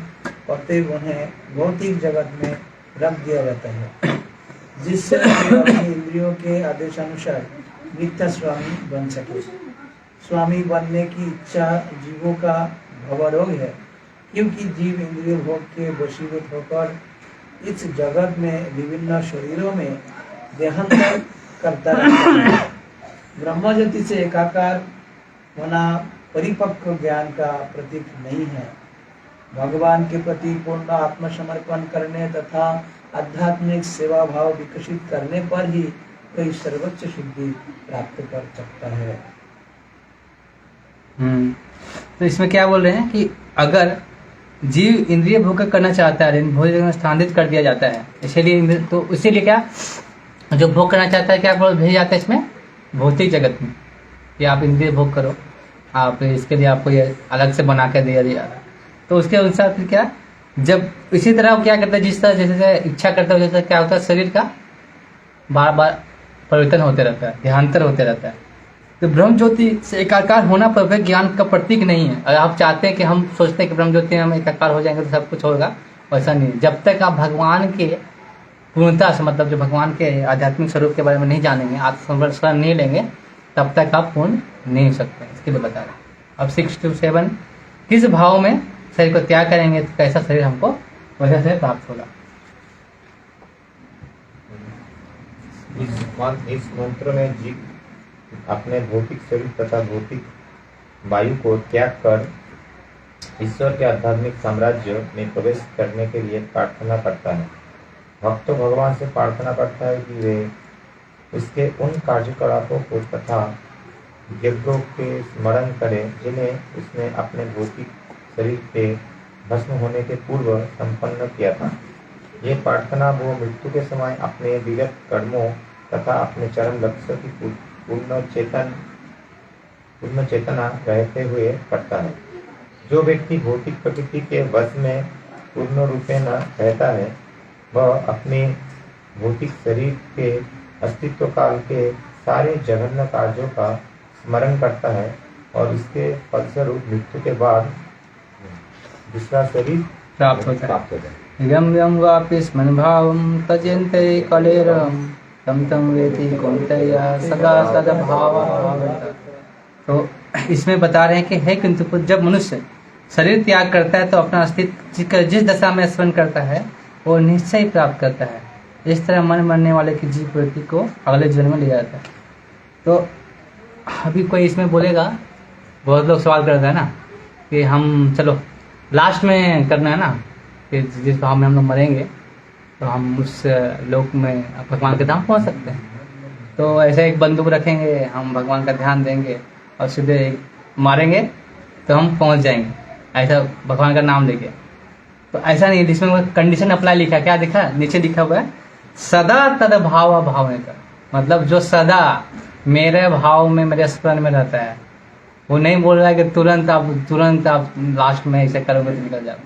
और तब उन्हें भौतिक जगत में रख दिया जाता है, जिससे वे अपनी इंद्रियों के आदेशानुसार नित्य स्वामी बन सके। स्वामी बनने की इच्छा जीवों का भवरोग है, क्योंकि जीव इंद्रिय भोग के वशीभूत होकर इस जगत में विभिन्न शरीरों में देहांतर करता रहता है। ब्रह्म ज्योति से एकाकार होना परिपक्व ज्ञान का प्रतीक नहीं है। भगवान के प्रति पूर्ण आत्मसमर्पण करने तथा आध्यात्मिक सेवा भाव विकसित करने पर ही कोई सर्वोच्च सिद्धि प्राप्त कर सकता है। तो इसमें क्या बोल रहे हैं कि अगर जीव इंद्रिय भोग करना चाहता है, लेकिन भोग में स्थानांतरित कर दिया जाता है, इसीलिए क्या जो भोग करना चाहता है क्या भेजा जाता है इसमें भौतिक जगत में कि आप इंद्रिय भोग करो, आप इसके लिए आपको ये अलग से बना के दिया जा रहा है। तो उसके अनुसार फिर क्या, जब इसी तरह वो क्या करता है, जिस तरह जैसे इच्छा करता है जैसे क्या होता है, शरीर का बार बार परिवर्तन होते रहता है, देहांतर होते रहता है। तो ब्रह्म ज्योति से एकाकार होना पर ज्ञान का प्रतीक नहीं है। अगर आप चाहते हैं कि हम सोचते हैं कि ब्रह्म ज्योति में हम एकाकार हो जाएंगे तो सब कुछ होगा, वैसा नहीं। जब तक आप भगवान के पूर्णता से, मतलब जो भगवान के आध्यात्मिक स्वरूप के बारे में नहीं जानेंगे, आत्मसंस्मरण नहीं लेंगे, तब तक आप पूर्ण नहीं हो सकते। इसके लिए बता रहे हैं। अब 6 to 7 किस भाव में शरीर को त्याग करेंगे तो कैसा शरीर हमको वैसा से प्राप्त होगा। इस मंत्र में जीव अपने भौतिक शरीर तथा भौतिक वायु को त्याग कर ईश्वर के आध्यात्मिक साम्राज्य में प्रवेश करने के लिए प्रार्थना करता है। भक्त तो भगवान से प्रार्थना करता है कि वे उसके उन कार्यकलापों को तथा यज्ञों के स्मरण करें जिन्हें उसने अपने भौतिक शरीर के भस्म होने के पूर्व संपन्न किया था। ये प्रार्थना वो मृत्यु के समय अपने विगत कर्मों तथा अपने चरम लक्ष्य की पूर्ण चेतना रहते हुए करता है। जो व्यक्ति भौतिक प्रकृति के वश में पूर्ण रूपेण रहता है, वह अपने भौतिक शरीर के अस्तित्व काल के सारे जघन्य कार्यों का स्मरण करता है और इसके फलस्वरूप मृत्यु के बाद दूसरा शरीर प्राप्त होता है। यम यम वापि स्मन भावम तजन्ते कलेरम तम तम वेति कौन्तेय सदा सदा भाव। तो इसमें बता रहे हैं कि हे किंतु जब मनुष्य शरीर त्याग करता है तो अपना अस्तित्व जिस दशा में स्मरण करता है वो निश्चय ही प्राप्त करता है। इस तरह मन मरने वाले की जीव प्रवृत्ति को अगले जन्म में ले जाता है। तो अभी कोई इसमें बोलेगा, बहुत लोग सवाल करते हैं ना कि हम चलो लास्ट में करना है ना कि जिस भाव में हम लोग मरेंगे तो हम उस लोक में भगवान के धाम पहुंच सकते हैं। तो ऐसे एक बंदूक रखेंगे, हम भगवान का ध्यान देंगे और सीधे मारेंगे तो हम पहुंच जाएंगे, ऐसा भगवान का नाम लेके। तो ऐसा नहीं, जिसमें वो कंडीशन अप्लाई लिखा है, क्या लिखा नीचे लिखा हुआ है सदा तद भाव भावने का, मतलब जो सदा मेरे भाव में मेरे स्मरण में रहता है। वो नहीं बोल रहा है कि तुरंत आप लास्ट में ऐसे करोगे तो निकल जाओ।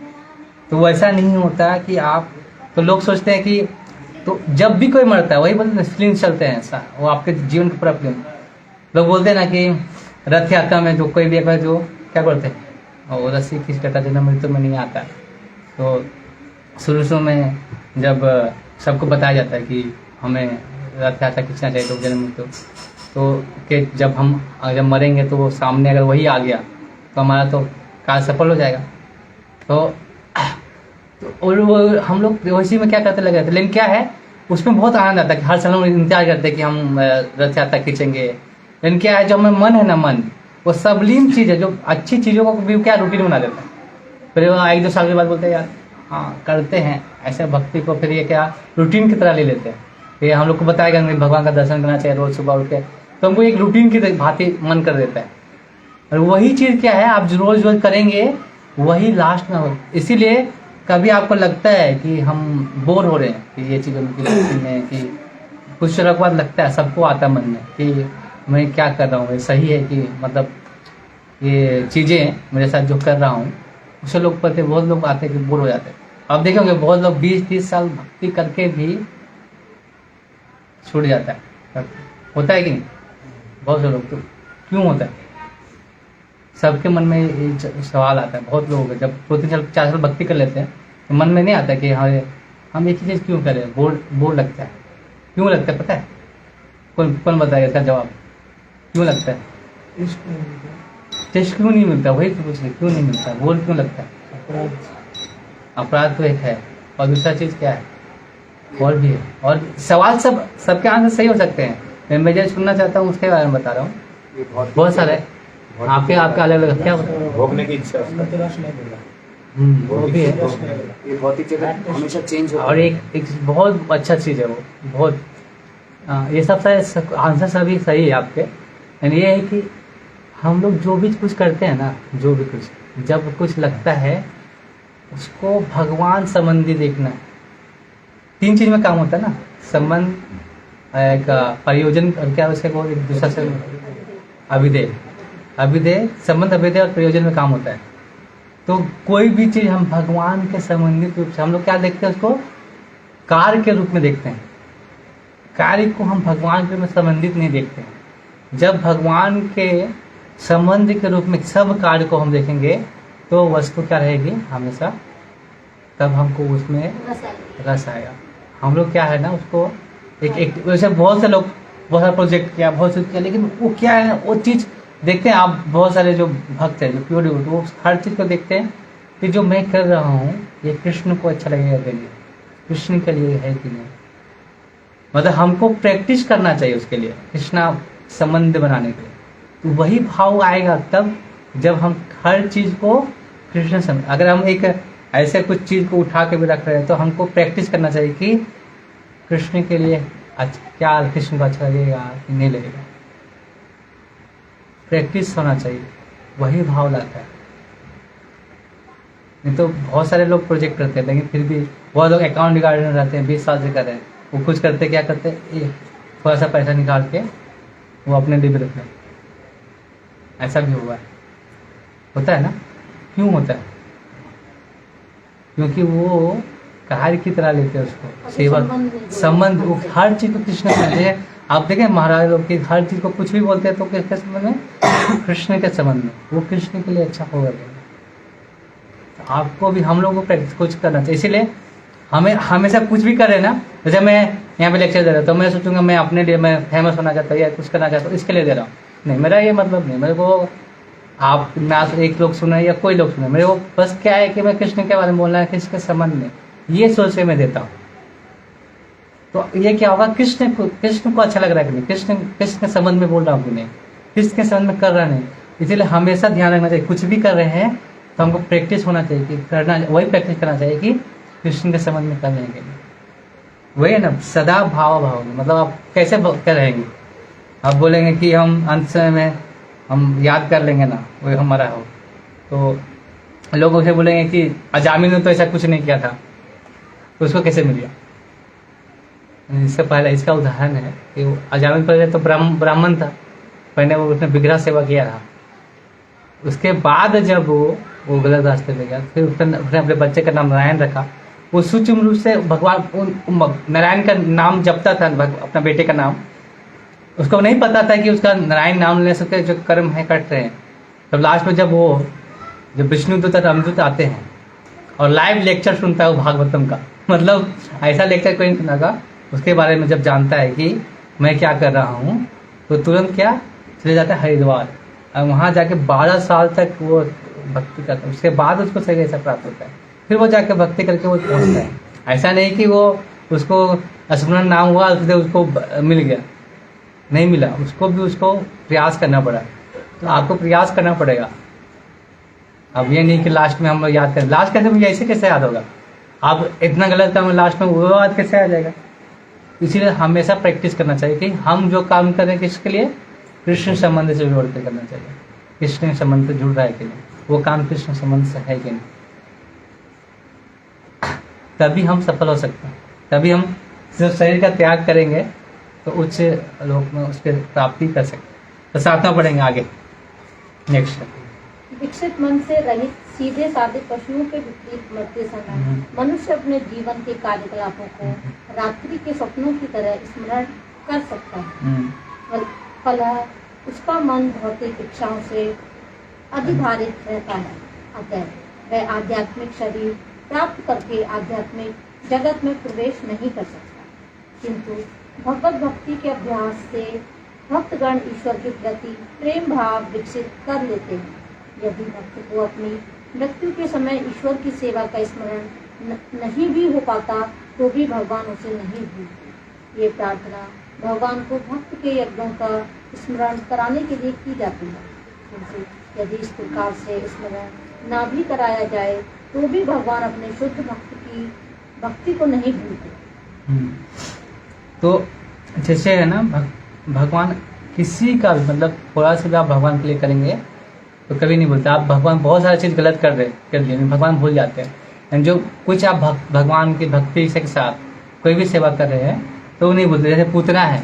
तो वैसा नहीं होता कि आप, तो लोग सोचते हैं कि तो जब भी कोई मरता है वही बोलते हैं फिल्म चलते हैं ऐसा, वो आपके जीवन की पूरा फिल्म। लोग बोलते हैं ना कि रथ यात्रा में जो कोई भी एक जो क्या बोलते हैं वो रस्सी खींच करता जन्म मृत्यु में नहीं आता। तो शुरू में जब सबको बताया जाता है कि हमें रथ यात्रा खींचना चाहिए तो जन्म मृत्यु, तो कि जब मरेंगे तो वो सामने अगर वही आ गया तो हमारा तो कार्य सफल हो जाएगा। तो और वो हम लोग वैसी में क्या करते लगे रहते, लेकिन क्या है उसमें बहुत आनंद आता है कि हर साल हम इंतजार करते हैं कि हम रथ यात्रा खींचेंगे। लेकिन क्या है जो हमें मन है ना, मन वो सबलीम चीज़ है, जो अच्छी चीज़ों को भी क्या रूटीन बना देता है। फिर वो 1-2 साल के बाद बोलते हैं यार हाँ करते हैं ऐसे भक्ति को, फिर ये क्या रूटीन की तरह ले लेते हैं। ये हम लोग को बताएगा कि भगवान का दर्शन करना चाहिए रोज सुबह उठ के, तो हमको एक रूटीन की भांति मन कर देता है। और वही चीज़ क्या है आप जो रोज करेंगे वही लास्ट में हो। इसीलिए कभी आपको लगता है कि हम बोर हो रहे हैं कि ये चीज़ में कि कुछ समय के बाद लगता है, सबको आता है मन में कि मैं क्या कर रहा हूँ, ये सही है कि मतलब ये चीज़ें मेरे साथ जो कर रहा हूँ उससे लोग पढ़ते, बहुत लोग आते हैं कि बोर हो जाते हैं। अब देखोगे बहुत लोग 20-30 साल भक्ति करके भी छूट जाता है, होता है कि नहीं? बहुत से लोग, तो क्यों होता है? सबके मन में ये सवाल आता है। बहुत लोग जब 2-3 साल 4 साल भक्ति कर लेते हैं तो मन में नहीं आता कि हाँ हम एक ही चीज़ क्यों करें, बोर लगता है। क्यों लगता है पता है? कौन बताएगा इसका जवाब? क्यों लगता है? टेस्ट क्यों नहीं मिलता, वही तो पूछ रहे, क्यों नहीं मिलता, बोर क्यों लगता है? अपराध तो एक है और दूसरा चीज़ क्या है और भी है। और सवाल सबके आंसर सही हो सकते हैं, मैं जो सुनना चाहता हूँ उसके बारे में बता रहा हूँ। बहुत सारे आपके अलग अलग क्या भोगने की इच्छा वो भी है। ये भौतिक जगत हमेशा चेंज होता और एक बहुत अच्छा चीज़ है वो, बहुत ये सब सारे आंसर सभी सही है आपके। यानी ये है कि हम लोग जो भी कुछ करते हैं ना, जो भी कुछ जब कुछ लगता है उसको भगवान संबंधी देखना है। 3 चीज़ में काम होता है ना, संबंध, एक प्रयोजन, और क्या उसके को एक दूसरा से अभिधेय, संबंध, अभिधेय और प्रयोजन में काम होता है। तो कोई भी चीज़ हम भगवान के संबंधित रूप से, हम लोग क्या देखते हैं उसको कार्य के रूप में देखते हैं। कार्य को हम भगवान के रूप में संबंधित नहीं देखते हैं। जब भगवान के संबंध के रूप में सब कार्य को हम देखेंगे तो वस्तु क्या रहेगी हमेशा, तब हमको उसमें रस आएगा। हम लोग क्या है ना उसको एक वैसे बहुत से लोग बहुत सारा प्रोजेक्ट किया, बहुत कुछ किया, लेकिन वो क्या है वो चीज़ देखते हैं आप। बहुत सारे जो भक्त हैं, जो प्योर डिवोटी, वो हर चीज़ को देखते हैं कि जो मैं कर रहा हूँ ये कृष्ण को अच्छा लगेगा कि नहीं, कृष्ण के लिए है कि नहीं। मतलब हमको प्रैक्टिस करना चाहिए उसके लिए, कृष्णा संबंध बनाने के लिए। तो वही भाव आएगा तब जब हम हर चीज़ को कृष्ण समझ। अगर हम एक ऐसे कुछ चीज़ को उठा के भी रख रहे हैं तो हमको प्रैक्टिस करना चाहिए कि कृष्ण के लिए क्या कृष्ण को अच्छा लगेगा कि नहीं लगेगा। प्रैक्टिस होना चाहिए, वही भाव लाता है। नहीं तो बहुत सारे लोग प्रोजेक्ट करते हैं, लेकिन फिर भी बहुत लोग अकाउंट गार्डन रहते हैं, 20 साल से कर रहे हैं, वो कुछ करते क्या करते हैं, ये थोड़ा सा पैसा निकाल के वो अपने डेवलपमेंट, ऐसा भी हुआ है, होता है ना। क्यों होता है? क्योंकि वो कार्य की तरह लेते हैं उसको, सेवा संबंध, वो हर चीज़ को कृष्ण कहते हैं। आप देखें महाराज लोग की हर चीज़ को कुछ भी बोलते हैं तो किसके संबंध में? कृष्ण के संबंध में, वो कृष्ण के लिए अच्छा होगा। तो आपको भी, हम लोगों को प्रैक्टिस कुछ करना चाहिए। इसीलिए हमें हमेशा कुछ भी करें ना, जैसे मैं यहाँ पे लेक्चर दे रहा हूँ तो मैं सोचूंगा मैं अपने लिए मैं फेमस होना चाहता हूँ या कुछ करना चाहता हूँ, इसके लिए दे रहा हूँ। नहीं, मेरा ये मतलब नहीं, मेरे को आप ना एक लोग सुने या कोई लोग सुने, मेरे को बस क्या है कि मैं कृष्ण के बारे में बोलना है, कृष्ण के संबंध में, ये सोच के मैं देता हूँ। तो ये क्या होगा, कृष्ण को अच्छा लग रहा है कि नहीं, कृष्ण के संबंध में बोल रहा हूँ कि नहीं, कृष्ण के संबंध में कर रहा नहीं। इसीलिए हमेशा ध्यान रखना चाहिए, कुछ भी कर रहे हैं तो हमको प्रैक्टिस होना चाहिए कि करना, वही प्रैक्टिस करना चाहिए कि कृष्ण के संबंध में कर रहेंगे। वही है ना, सदा भाव में, मतलब आप कैसे कर रहेंगे? आप बोलेंगे कि हम अंत समय में हम याद कर लेंगे ना, वही हमारा हो, तो लोग उसे बोलेंगे कि अजामिल ने तो ऐसा कुछ नहीं किया था, तो उसको कैसे मिल गया? इससे पहले इसका उदाहरण है कि अजामिल पहले तो ब्राह्मण था, पहले वो उसने विग्रह सेवा किया था, उसके बाद जब वो गलत रास्ते पे गया, फिर उसने अपने बच्चे का नाम नारायण रखा। वो सूक्ष्म रूप से भगवान नारायण का नाम जपता था, अपना बेटे का नाम, उसको नहीं पता था कि उसका नारायण नाम ले सकते जो कर्म है कट रहे हैं। तब लास्ट में जब विष्णुदूत और अमदूत आते हैं और लाइव लेक्चर सुनता है वो भागवतम का, मतलब ऐसा लेक्चर कोई नहीं सुनागा, उसके बारे में जब जानता है कि मैं क्या कर रहा हूँ, तो तुरंत क्या चले जाता है हरिद्वार, और वहाँ जाके 12 साल तक वो भक्ति करता है। उसके बाद उसको सही ऐसा प्राप्त होता है, फिर वो जाके भक्ति करके वो पहुँचता है। ऐसा नहीं कि वो उसको स्मरण नाम हुआ उसको मिल गया, नहीं मिला, उसको प्रयास करना पड़ा। तो आपको प्रयास करना पड़ेगा। अब ये नहीं कि लास्ट में हम लोग याद करें, लास्ट कैसे मुझे ऐसे कैसे याद होगा? आप इतना गलत काम लास्ट में वो याद कैसे आ जाएगा? इसीलिए हमेशा प्रैक्टिस करना चाहिए कि हम जो काम करें किसके लिए, कृष्ण संबंध से जोड़ के करना चाहिए। कृष्ण के संबंध से जुड़ रहा है कि नहीं, वो काम कृष्ण संबंध से है कि नहीं, तभी हम सफल हो सकते हैं। तभी हम जब शरीर का त्याग करेंगे तो उच्च लोक में उसके प्राप्ति कर सकते हैं। तो साधना पढ़ेंगे आगे। नेक्स्ट, विकसित मन से रहित सीधे साधे पशुओं के विपरीत मरते समय मनुष्य अपने जीवन के कार्यकलापों को रात्रि के स्वप्नों की तरह स्मरण कर सकता है। फलः उसका मन भौतिक इच्छाओं से अधिभारित रहता है, अतः वह आध्यात्मिक शरीर प्राप्त करके आध्यात्मिक जगत में प्रवेश नहीं कर सकता। किंतु भगवत भक्ति के अभ्यास से भक्तगण ईश्वर के प्रति प्रेम भाव विकसित कर लेते हैं। यदि भक्त को अपनी मृत्यु के समय ईश्वर की सेवा का स्मरण नहीं भी हो पाता तो भी भगवान उसे नहीं भूलते। ये प्रार्थना भगवान को भक्त के यज्ञों का स्मरण कराने के लिए की जाती है। किंतु यदि इस प्रकार से स्मरण ना भी कराया जाए तो भी भगवान अपने शुद्ध भक्त की भक्ति को नहीं भूलते। तो जैसे है ना, भगवान किसी का भी मतलब थोड़ा सा भी आप भगवान के लिए करेंगे तो कभी नहीं भूलते। आप भगवान बहुत सारी चीज़ गलत कर दिए, भगवान भूल जाते हैं। जो कुछ आप भगवान की भक्ति के साथ कोई भी सेवा कर रहे हैं तो वो नहीं भूलते। जैसे पूतना है,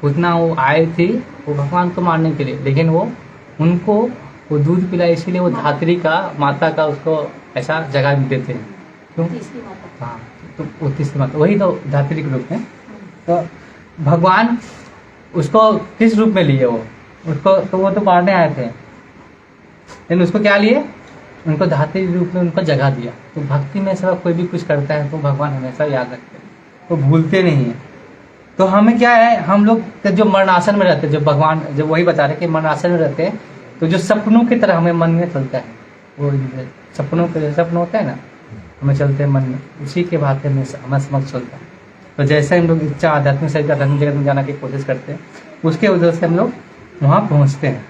पूतना वो आई थी वो भगवान को मारने के लिए, लेकिन वो उनको वो दूध पिलाए, इसीलिए वो धात्री का माता का उसको ऐसा जगह भी देते हैं। क्यों? हाँ, तो वो तीसरी माता वही तो धात्री के रूप में। तो भगवान उसको किस रूप में लिए वो उसको, तो वो तो मारने आए थे, लेकिन उसको क्या लिए, उनको धात्री रूप में उनको जगह दिया। तो भक्ति में सब कोई भी कुछ करता है तो भगवान हमेशा याद रखते हैं, तो भूलते नहीं हैं। तो हमें क्या है, हम लोग जो मरणासन में रहते हैं, जो भगवान जब वही बता रहे कि मरणासन में रहते हैं तो जो सपनों की तरह हमें मन में चलता है, वो सपनों के सपन होता है ना, हमें चलते हैं मन में, उसी के बाद हमें समझ चलता है। तो जैसे हम लोग इच्छा आध्यात्मिक शरीर आध्यात्मिक जगत में जाने की कोशिश करते हैं, उसके वजह से हम लोग वहाँ पहुँचते हैं।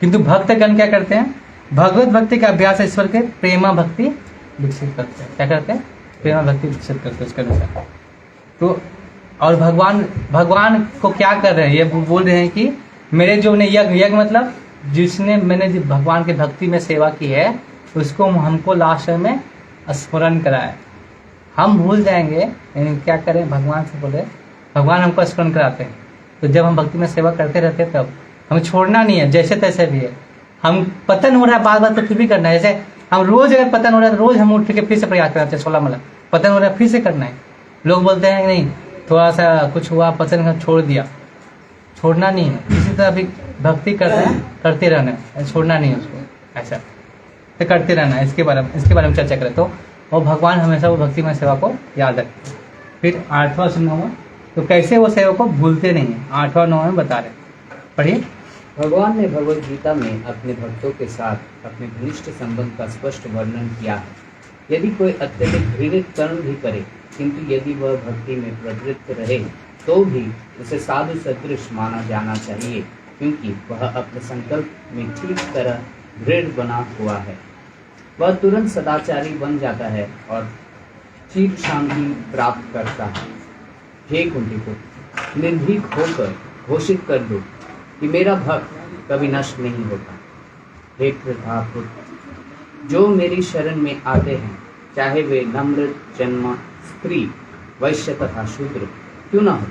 किंतु भक्तगण क्या करते हैं, भगवत भक्ति का अभ्यास ईश्वर के प्रेमा भक्ति विकसित करते हैं। क्या करते हैं? प्रेमा भक्ति विकसित करते हैं उसके अनुसार। तो और भगवान को क्या कर रहे हैं, ये बोल रहे हैं कि मेरे जो ने यज्ञ मतलब जिसने मैंने भगवान की भक्ति में सेवा की है उसको हमको लास्ट में स्मरण कराए। हम भूल जाएंगे, यानी क्या करें, भगवान से बोले, भगवान हमको स्मरण कराते हैं। तो जब हम भक्ति में सेवा करते रहते हैं, तब हमें छोड़ना नहीं है, जैसे तैसे भी है। हम पतन हो रहा है बार बार तो फिर भी करना है। जैसे हम रोज अगर पतन हो रहा है तो रोज हम उठ के फिर से प्रयास करना चाहिए। 16 मतलब पतन हो रहा है फिर से करना है। लोग बोलते हैं नहीं, थोड़ा सा कुछ हुआ पतन छोड़ दिया, छोड़ना नहीं है। इसी तरह भी भक्ति करना है, करते रहना है, छोड़ना नहीं है उसको, ऐसा तो करते रहना है। इसके बारे में चर्चा करें तो, और भगवान हमेशा वो भक्ति में सेवा को याद रखते हैं। फिर 8वां से 9वां, तो कैसे वो सेवा को भूलते नहीं है, 8वां 9वां में बता रहे। पढ़िए। भगवान ने भगवद गीता में अपने भक्तों के साथ अपने घनिष्ठ संबंध का स्पष्ट वर्णन किया है। यदि कोई अत्यधिक घृणित कर्म भी करे, किंतु यदि वह भक्ति में प्रवृत्त रहे तो भी उसे साधु सदृश माना जाना चाहिए, क्योंकि वह अपने संकल्प में ठीक तरह दृढ़ बना हुआ है। वह तुरंत सदाचारी बन जाता है और चिर शांति प्राप्त करता है। हे कुंती पुत्र, निर्भीक होकर घोषित कर दो कि मेरा भक्त कभी नष्ट नहीं होता। हे प्रतापुत्र, जो मेरी शरण में आते हैं, चाहे वे नम्र जन्मा स्त्री, वैश्य तथा शूद्र क्यों न हो,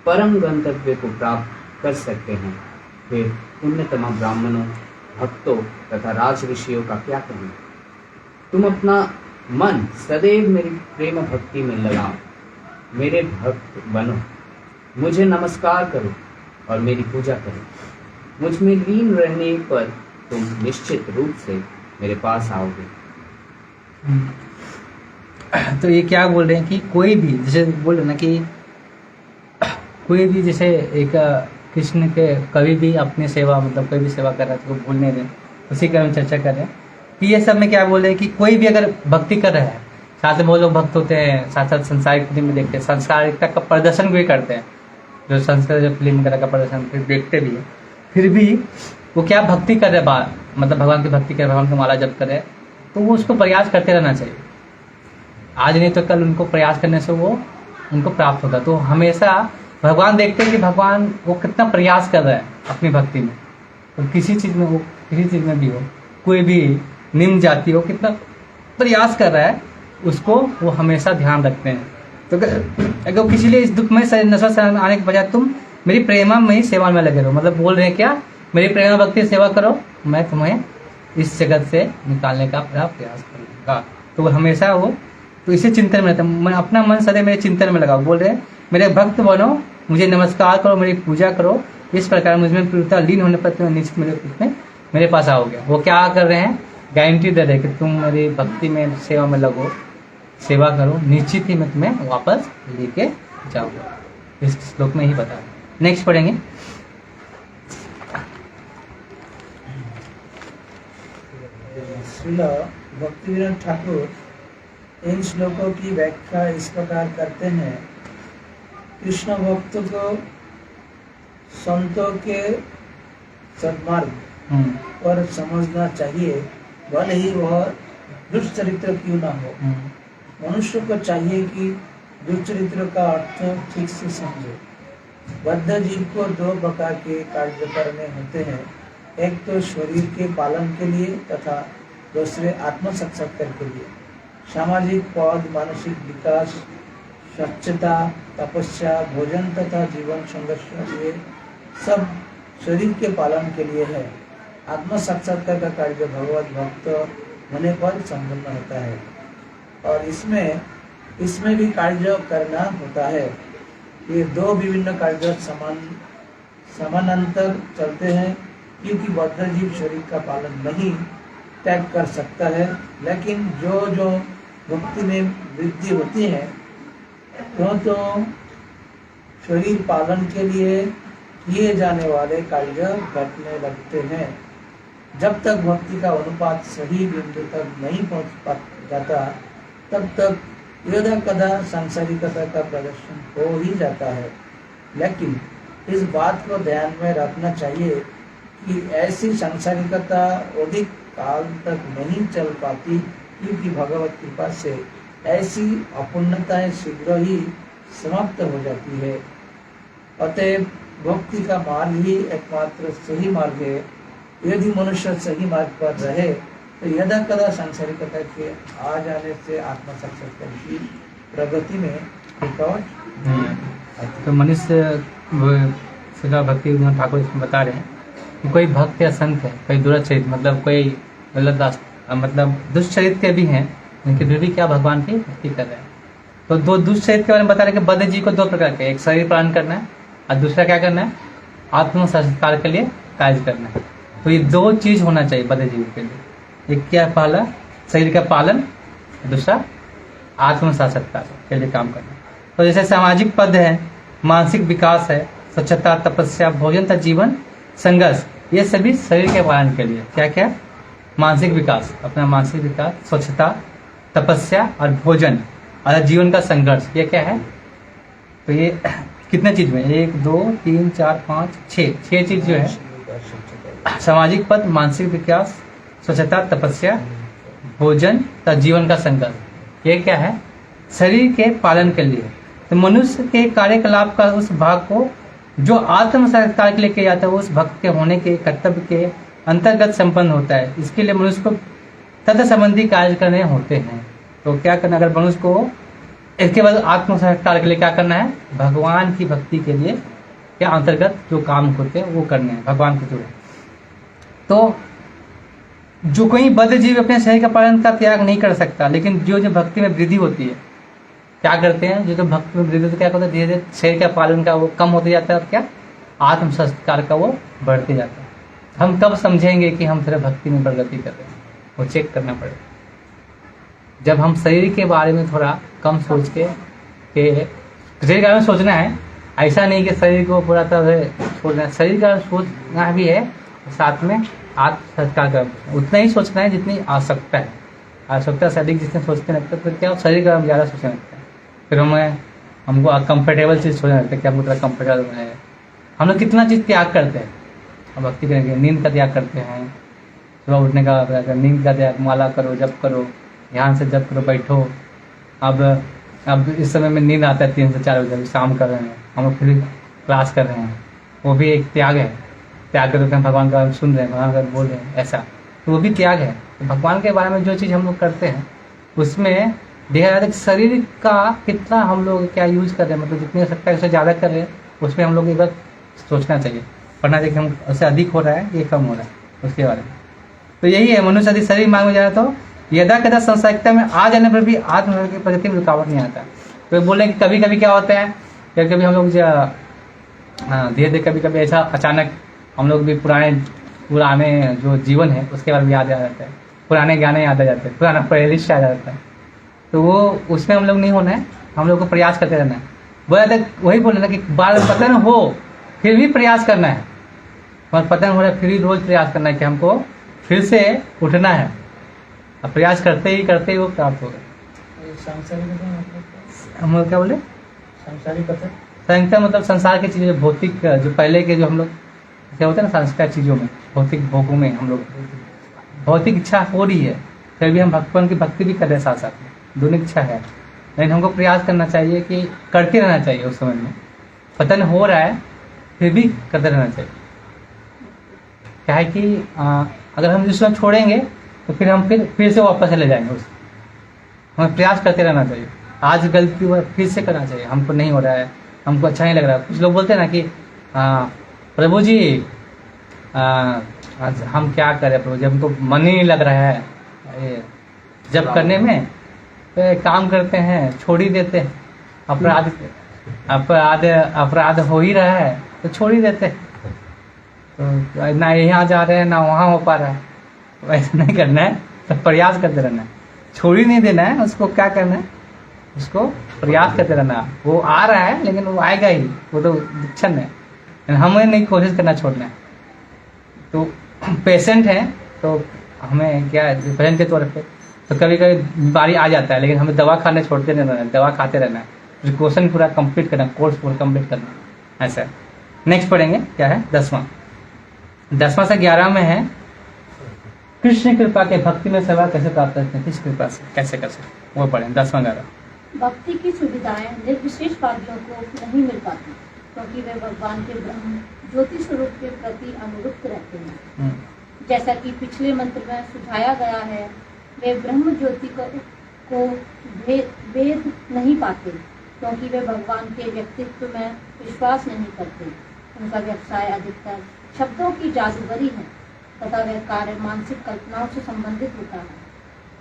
परम गंतव्य को प्राप्त कर सकते हैं। वे पुण्यतमा ब्राह्मणों, भक्तों तथा राज ऋषियों का क्या कहना। तुम अपना मन सदैव मेरी प्रेम भक्ति में लगाओ, मेरे भक्त बनो, मुझे नमस्कार करो और मेरी पूजा करो। मुझ में लीन रहने पर तुम निश्चित रूप से मेरे पास आओगे। तो ये क्या बोल रहे हैं कि कोई भी, जैसे बोल रहे ना कि कोई भी, जैसे एक कृष्ण के कभी भी अपनी सेवा, मतलब कोई भी सेवा कर रहा है तो भूल नहीं रहे, उसी का हम चर्चा कर रहे हैं कि ये सब में क्या बोल रहे हैं कि कोई भी अगर भक्ति कर रहा है, साथ में बहुत लोग भक्त होते हैं, साथ साथ संसारिक फिल्म में देखते हैं, संसारिकता का प्रदर्शन भी करते हैं, जो संस्कृत जो फिल्म वगैरह का प्रदर्शन फिर देखते भी है, फिर भी वो क्या भक्ति कर रहे हैं, मतलब भगवान की भक्ति कर रहे, भगवान की माला जप कर रहे, तो वो उसको प्रयास करते रहना चाहिए। आज नहीं तो कल उनको प्रयास करने से वो उनको प्राप्त होगा। तो हमेशा भगवान देखते हैं कि भगवान वो कितना प्रयास कर रहा है अपनी भक्ति में। तो किसी चीज़ में, वो किसी चीज़ में भी हो, कोई भी निम्न जाति हो, कितना प्रयास कर रहा है, उसको वो हमेशा ध्यान रखते हैं। तो अगर किसी लिए इस दुख में नशा से आने के बजाय तुम मेरी प्रेमा में ही सेवा में लगे रहो, मतलब बोल रहे हैं क्या, मेरी प्रेमा भक्ति सेवा करो, मैं तुम्हें इस जगत से निकालने का पूरा प्रयास करूँगा। तो वो हमेशा वो तो इसी चिंतन में रहता है, मैं अपना मन सदैव मेरे चिंतन में लगाओ। बोल रहे हैं मेरे भक्त बनो, मुझे नमस्कार करो, मेरी पूजा करो, इस प्रकार मुझमें पूर्णतः लीन होने पर तुम निश्चित मेरे पास आओगे। वो क्या कर रहे हैं, गारंटी दे रहे कि तुम मेरी भक्ति में सेवा में लगो, सेवा करो, निश्चित ही मैं तुम्हें वापस लेके जाऊँगा। इस श्लोक में ही बता। नेक्स्ट पढ़ेंगे। श्रील भक्तिविनोद ठाकुर इन श्लोकों की व्याख्या इस प्रकार करते हैं। कृष्ण भक्त को संतों के सद्मार्ग पर समझना चाहिए, भले ही वह दुष्ट चरित्र क्यों ना हो। मनुष्य को चाहिए कि दुष्ट चरित्र का अर्थ ठीक से समझे। बद्ध जीव को दो प्रकार के कार्य करने होते हैं, एक तो शरीर के पालन के लिए तथा दूसरे आत्म साक्षात्कार के लिए। सामाजिक पद, मानसिक विकास, स्वच्छता, तपस्या, भोजन तथा जीवन संघर्ष, ये सब शरीर के पालन के लिए है। आत्म साक्षात्कार का कार्य भगवत भक्त होने पर संपन्न होता है और इसमें भी कार्य करना होता है। ये दो विभिन्न कार्य समानांतर चलते हैं, क्योंकि बद्ध जीव शरीर का पालन नहीं त्याग कर सकता है, लेकिन जो भक्ति में वृद्धि होती है तो शरीर पालन के लिए किए जाने वाले कार्य घटने लगते हैं। जब तक भक्ति का अनुपात सही बिंदु तक नहीं पहुंच जाता, तब तक यदा कदा सांसारिकता का प्रदर्शन हो ही जाता है। लेकिन इस बात को ध्यान में रखना चाहिए कि ऐसी सांसारिकता अधिक काल तक नहीं चल पाती, क्योंकि भगवत कृपा से ऐसी अपूर्णताएं शीघ्र ही समाप्त हो जाती है। अतएव भक्ति का मार्ग ही एकमात्र सही मार्ग है। यदि मनुष्य सही मार्ग पर रहे तो यदा कदा सांसारिकता के आ जाने से आत्म साक्षात्कार की प्रगति में रुकावट नहीं आती। तो मनुष्य शिला भक्ति विनोद ठाकुर इसमें बता रहे हैं कि कोई भक्त या संत है, कोई दुराचरित मतलब कोई गलत रास्ता मतलब दुष्चरित के भी हैं, लेकिन फिर भी क्या भगवान की भक्ति कर रहे हैं। तो दो दुष्चरित के बारे में बता रहे हैं कि बद्ध जीव को दो प्रकार के, एक शरीर पालन करना है और दूसरा क्या करना है, आत्म साक्षात्कार के लिए कार्य करना है। तो ये दो चीज होना चाहिए बद्ध जीव के लिए। एक क्या, पहला शरीर का पालन, दूसरा आत्म साक्षात्कार के लिए काम करना। तो जैसे सामाजिक पद है, मानसिक विकास है, स्वच्छता, तपस्या, भोजन तथा जीवन संघर्ष, ये सभी शरीर के पालन के लिए। क्या क्या, मानसिक विकास, अपना मानसिक विकास, स्वच्छता, तपस्या और भोजन और जीवन का संघर्ष, ये क्या है। तो ये कितने चीज में, 1 2 3 4 5 6 चीज जो है, सामाजिक पद, मानसिक विकास, स्वच्छता, तपस्या, भोजन तथा जीवन का संघर्ष, ये क्या है, शरीर के पालन के लिए। तो मनुष्य के कार्यकलाप का उस भाग को जो आत्म साक्षात्कार के लिए किया जाता है, वो उस भक्त के होने के कर्तव्य के अंतर्गत संपन्न होता है। इसके लिए मनुष्य को तथा संबंधी कार्य करने होते हैं। तो क्या करना, अगर मनुष्य को इसके बाद आत्म साक्षात्कार के लिए क्या करना है, भगवान की भक्ति के लिए क्या अंतर्गत जो काम होते हैं वो करने हैं, भगवान के जुड़े। तो जो कोई बद्ध जीव अपने शरीर का पालन का त्याग नहीं कर सकता, लेकिन जो भक्ति में वृद्धि होती है, क्या करते हैं, जो भक्ति में वृद्धि होती है, क्या करते हैं, धीरे धीरे शरीर का पालन का वो कम होते जाता है और क्या, आत्म संस्कार का वो बढ़ते जाता है। हम कब समझेंगे कि हम सिर्फ भक्ति में प्रगति कर रहे हैं, वो चेक करना पड़ेगा। जब हम शरीर के बारे में थोड़ा कम सोच के शरीर के बारे में सोचना है, ऐसा नहीं कि शरीर को पूरा तरह से छोड़ना है, शरीर का सोचना भी है, साथ में आत्म संस्कार का उतना ही सोचना है जितनी आवश्यकता है। आवश्यकता से अधिक जितने सोचते लगते फिर क्या, शरीर का हम ज़्यादा सोचने लगते हैं, फिर हमको कंफर्टेबल चीज़ सोचने लगता है कि हमको थोड़ा कंफर्टेबल है। हम लोग कितना चीज़ त्याग करते हैं, हम भक्ति करेंगे, नींद का त्याग करते हैं, सुबह उठने का, नींद का त्याग, माला करो, जप करो, ध्यान से जप करो, बैठो। अब इस समय में नींद आता है 3 से 4 बजे, शाम कर रहे हैं, हम लोग फिर क्लास कर रहे हैं, वो भी एक त्याग है। त्याग करते हैं, भगवान का सुन रहे हैं, भगवान का बोल रहे हैं, ऐसा तो वो भी त्याग है। तो भगवान के बारे में जो चीज़ हम लोग करते हैं उसमें देखा जाता है कि शरीर का कितना हम लोग क्या यूज कर रहे हैं, मतलब जितनी आवश्यकता है उससे ज़्यादा कर रहे हैं, उसमें हम लोग एक बार सोचना चाहिए, पढ़ना चाहिए कि हम उससे अधिक हो रहा है, ये कम हो रहा है, उसके बारे में। तो यही है, मनुष्य यदि शरीर मांग में जा रहा तो यदा कदा संसारिकता में आ जाने पर भी आत्म की प्रगति में रुकावट नहीं आता। तो बोले कि कभी कभी क्या होता है, कभी कभी हम लोग धीरे धीरे कभी कभी ऐसा अचानक हम लोग भी पुराने जो जीवन है उसके बारे में याद आ जाता है, पुराने गाने याद आ जाते हैं, पुराना प्लेलिस्ट याद आ जाता है। तो वो उसमें हम लोग नहीं होना है, हम लोग को प्रयास करते रहना है। बोला था वही बोले ना कि बार पतन हो फिर भी प्रयास करना है, और पतन हो रहा है फिर भी रोज प्रयास करना है कि हमको फिर से उठना है। अब प्रयास करते ही वो प्राप्त होगा। हम लोग क्या बोले, संसारिकता मतलब संसार की चीज़ें, भौतिक जो पहले के जो हम लोग क्या होता है ना, संस्कार चीज़ों में, भौतिक भोगों में हम लोग भौतिक इच्छा हो रही है, फिर भी हम भगवान की भक्ति भी कर रहे हैं साथ साथ में, दोनों इच्छा है। लेकिन हमको प्रयास करना चाहिए कि करते रहना चाहिए। उस समय में पतन हो रहा है फिर भी करते रहना चाहिए। क्या है कि अगर हम जिस समय छोड़ेंगे तो फिर हम फिर से वापस चले जाएंगे उस, हमें प्रयास करते रहना चाहिए। आज गलती हुआ फिर से करना चाहिए, हमको नहीं हो रहा है, हमको अच्छा नहीं लग रहा है। कुछ लोग बोलते हैं ना कि प्रभु जी आज हम क्या करें प्रभु जी, हमको मन ही नहीं लग रहा है जब करने में, तो एक काम करते हैं छोड़ ही देते हैं, अपराध हो ही रहा है तो छोड़ ही देते हैं। तो ना यहाँ जा रहे हैं ना वहाँ हो पा रहा है, तो ऐसा नहीं करना है, तो प्रयास करते रहना है, छोड़ ही नहीं देना है उसको। क्या करना है, उसको प्रयास करते रहना। वो आ रहा है लेकिन वो आएगा ही, वो तो दिक्षण है, हमें नहीं कोशिश करना छोड़ना है। तो पेशेंट है तो हमें क्या है, पेशेंट के तौर पे तो कभी कभी बीमारी आ जाता है, लेकिन हमें दवा खाने छोड़ते नहीं रहना है, दवा खाते रहना है, प्रिकॉशन पूरा कंप्लीट करना, कोर्स पूरा कंप्लीट करना, ऐसा। नेक्स्ट पढ़ेंगे क्या है 10वां से 11 में है, कृष्ण कृपा के भक्ति में सेवा कैसे प्राप्त करते हैं, किस कृपा से कैसे कर सकते, वो पढ़ें 10वां 11। भक्ति की सुविधाएं निर्विशेषवादियों को नहीं मिल पाती, क्योंकि वे भगवान के ब्रह्म ज्योति स्वरूप के प्रति अनुरुक्त रहते हैं। जैसा कि पिछले मंत्र में सुझाया गया है, वे ब्रह्म ज्योति को भेद नहीं पाते, क्योंकि वे भगवान के व्यक्तित्व में विश्वास नहीं करते। उनका व्यवसाय अधिकतर शब्दों की जादूगरी है तथा वह कार्य मानसिक कल्पनाओं से संबंधित होता है।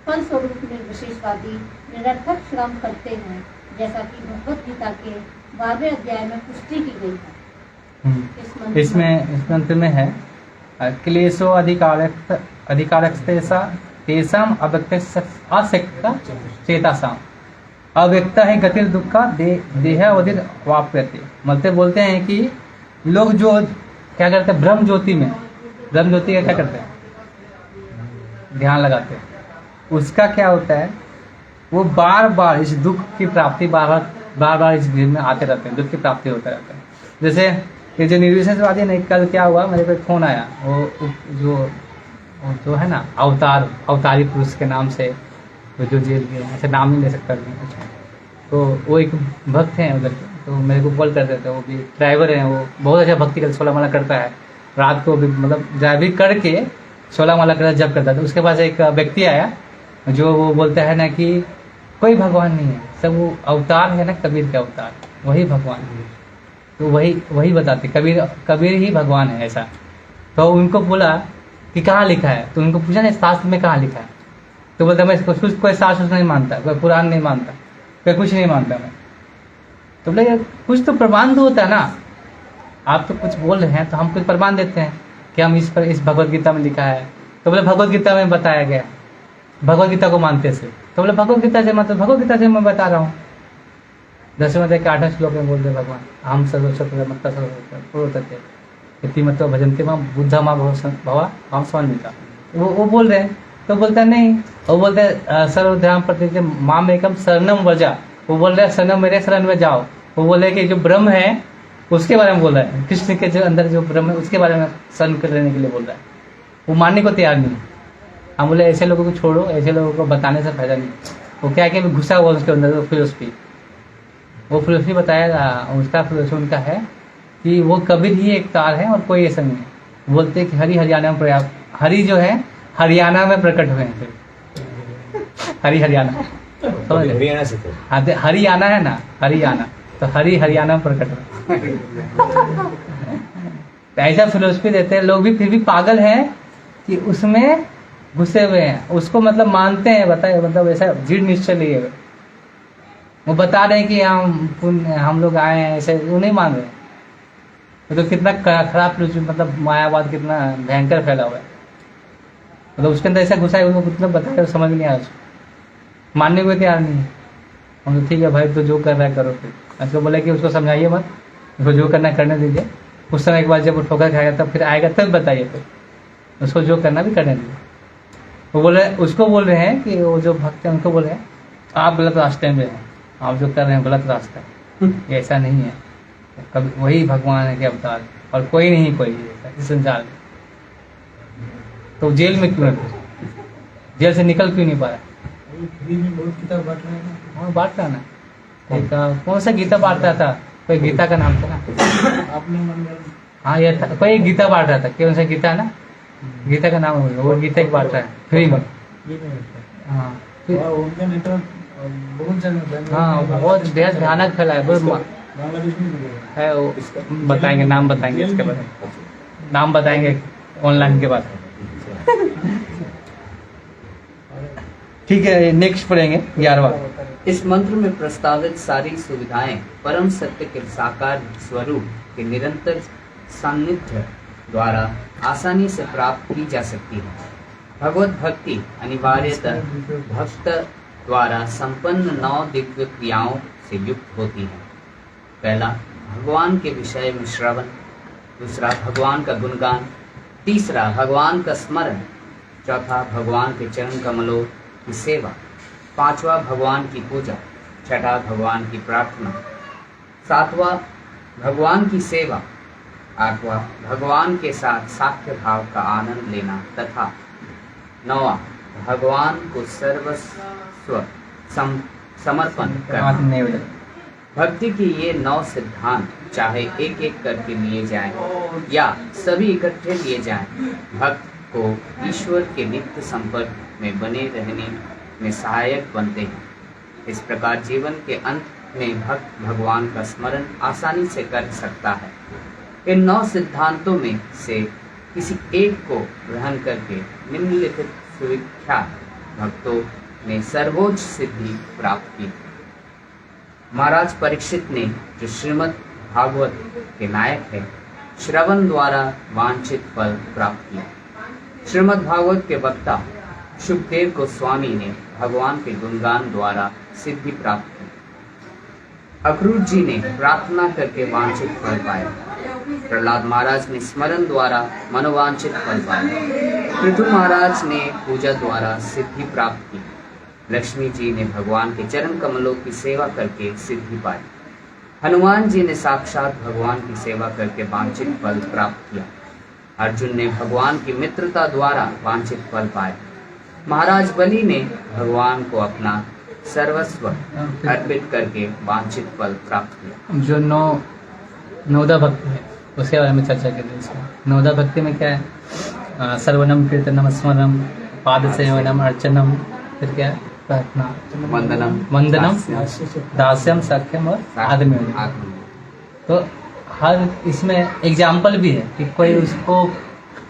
फलस्वरूप निर्विशेषवादी निरर्थक श्रम करते हैं, जैसा कि भगवत गीता के 12वें अध्याय में पुष्टि की गई है। इस मंत्र में है क्लेशो अधिकारकस्तेषा तेषाम अव्यक्ता चेतासाम। अव्यक्ता है गतिर दुख देह अवधिर वाप्यते। मतलब बोलते हैं कि लोग जो क्या करते हैं ब्रह्म ज्योति का क्या करते हैं, ध्यान लगाते हैं, उसका क्या होता है, वो बार बार इस दुख की प्राप्ति बार बार इस भीड़ में आते रहते हैं, दुख की प्राप्ति होता रहता है। जैसे ये जो निर्विशेषवादी नहीं, कल क्या हुआ, मेरे पे फोन आया, वो जो है ना अवतारी पुरुष के नाम से वो जो जेल गए, ऐसे नाम नहीं ले सकता मैं, तो वो एक भक्त हैं उधर के, तो मेरे को कॉल कर देते हैं। वो भी ड्राइवर हैं, वो बहुत अच्छा भक्ति कर 16 माला करता है, रात को भी मतलब ड्राइविंग करके 16 माला कर जब करता था। उसके पास एक व्यक्ति आया जो वो बोलता है ना कि कोई भगवान नहीं है, सब वो अवतार है ना, कबीर के अवतार, वही भगवान है। तो वही बताते, कबीर ही भगवान है ऐसा। तो उनको बोला कि कहाँ लिखा है, तो उनको पूछा ना शास्त्र में कहाँ लिखा है, तो बोलता मैं कोई शास्त्र नहीं मानता, कोई पुराण नहीं मानता, कोई कुछ नहीं मानता मैं। तो बोले कुछ तो प्रमाण तो होता है ना, आप तो कुछ बोल रहे हैं तो हम कुछ प्रमाण देते हैं कि हम इस भगवत गीता में लिखा है। तो बोले भगवत गीता में बताया गया, भगवत गीता को मानते से। तो बोले भगवत गीता से मतलब भगवत गीता से मैं बता रहा हूँ। 10वें अध्याय के 8वें श्लोक में बोलते भगवान हम सर्वोच्च इति मतलब भजनते माँ बुद्धा माँ भवा हम स्वान्विता। वो बोल रहे हैं, तो बोलता है नहीं, वो बोलते हैं सर्वध्यान प्रति माम एकम शरणम वजा। वो बोल रहे हैं शरणम मेरे शरण में जाओ। वो बोले कि जो ब्रह्म है उसके बारे में बोल रहा है, कृष्ण के जो अंदर जो ब्रह्म है उसके बारे में शरण करने के लिए बोल रहा है। वो मानने को तैयार नहीं। हम बोले ऐसे लोगों को छोड़ो, ऐसे लोगों को बताने से फायदा नहीं। वो क्या कि घुसा हुआ उसके अंदर वो फिलोसफी बताया, उसका फिलोसफी उनका है कि वो कबीर ही एक तार है और कोई ऐसा नहीं है। बोलते हैं कि हरियाणा में पर्याप्त, हरि जो है हरियाणा में प्रकट हुए हैं। हरियाणा समझ हरियाणा से थे। हरियाणा है ना, हरियाणा तो हरियाणा में प्रकट हुए। ऐसा फिलोसफी देते हैं लोग भी, फिर भी पागल हैं कि उसमें घुसे हुए हैं, उसको मतलब मानते हैं। बताए मतलब ऐसा दृढ़ निश्चय लिए वो बता रहे हैं कि हम लोग आए हैं, ऐसे वो नहीं मान रहे। तो कितना खराब फिलोसफी, मतलब मायावाद कितना भयंकर फैला हुआ है। मतलब उसके अंदर ऐसा घुसा है, उसको कितना बताया समझ नहीं आया, उसको मानने को तैयार नहीं है। हम तो ठीक है भाई, तो जो कर रहा है करो। फिर उसको बोला कि उसको समझाइए मत, उसको जो करना है करने दीजिए। उस समय एक बार जब वो ठोकर खाएगा तब फिर आएगा तब बताइए, फिर उसको जो करना भी करने दीजिए। वो बोल रहे, उसको बोल रहे हैं कि वो जो भक्त हैं उनको बोल रहे हैं आप गलत रास्ते में हैं, आप जो कर रहे हैं गलत रास्ता है, ये ऐसा नहीं है। कभी वही भगवान है के अवतार और कोई नहीं, कोई इस संसार में। तो जेल में क्यों है, जेल से निकल क्यों नहीं पाया? बहुत किताब बांट रहे हैं। हाँ बांट रहा ना, एक कौन सा गीता बांट रहा था, कोई गीता का नाम था ना, आपने मन हाँ ये था, कोई गीता बांट रहा था, कौन सा गीता है ना, गीता का नाम है वो गीता बांट रहा है फ्री में। हाँ उनका नेटवर्क बहुत जगह हाँ बहुत बेहद भयानक फैला है, बहुत बांग्लादेश में है वो। बताएंगे, नाम बताएंगे, इसके बाद नाम बताएंगे ऑनलाइन के बाद। ठीक है, नेक्स्ट पढ़ेंगे 11वां। इस मंत्र में प्रस्तावित सारी सुविधाएं परम सत्य के साकार स्वरूप के निरंतर सान्निध्य द्वारा आसानी से प्राप्त की जा सकती है। भगवत भक्ति अनिवार्यतः भक्त द्वारा संपन्न 9 दिव्य क्रियाओं से युक्त होती है। पहला, भगवान के विषय में श्रवण। दूसरा, भगवान का गुणगान। तीसरा, भगवान का स्मरण। चौथा, भगवान के चरण कमलों की सेवा। पांचवा, भगवान की पूजा। छठा, भगवान की प्रार्थना। सातवां, भगवान की सेवा। आठवां, भगवान के साथ साख्य भाव का आनंद लेना तथा नौवां, भगवान को सर्वस्व समर्पण करना। भक्ति की ये 9 सिद्धांत चाहे एक एक करके लिए जाएं या सभी इकट्ठे लिए जाएं, भक्त को ईश्वर के नित्य संपर्क में बने रहने में सहायक बनते हैं। इस प्रकार जीवन के अंत में भक्त भगवान का स्मरण आसानी से कर सकता है। इन 9 सिद्धांतों में से किसी एक को ग्रहण करके निम्नलिखित सुविख्यात भक्तों ने सर्वोच्च सिद्धि प्राप्त की। महाराज परीक्षित ने, जो श्रीमद् भागवत के नायक है, श्रवण द्वारा वांछित फल प्राप्त किया। श्रीमद् भागवत के वक्ता शुकदेव गोस्वामी ने भगवान के गुणगान द्वारा सिद्धि प्राप्त की। अक्रूर जी ने प्रार्थना करके वांछित फल पाया। प्रहलाद महाराज ने स्मरण द्वारा मनोवांछित फल पाया। पृथु महाराज ने पूजा द्वारा सिद्धि प्राप्त की। लक्ष्मी जी ने भगवान के चरण कमलों की सेवा करके सिद्धि पाई। हनुमान जी ने साक्षात भगवान की सेवा करके वांछित फल प्राप्त किया। अर्जुन ने भगवान की मित्रता द्वारा वांछित फल पाया। महाराज बलि ने भगवान को अपना सर्वस्व अर्पित करके वांछित फल प्राप्त किया। जो नौदा भक्ति है उसके बारे में चर्चा करें। इसमें नौदा भक्ति में क्या है? सर्वनम कीर्तनम स्मरणम पाद सेवनम अर्चनम, फिर क्या है? प्रार्थना, वंदनम, दास्यम, सख्यम और आदमी। तो हर इसमें एग्जाम्पल भी है कि कोई उसको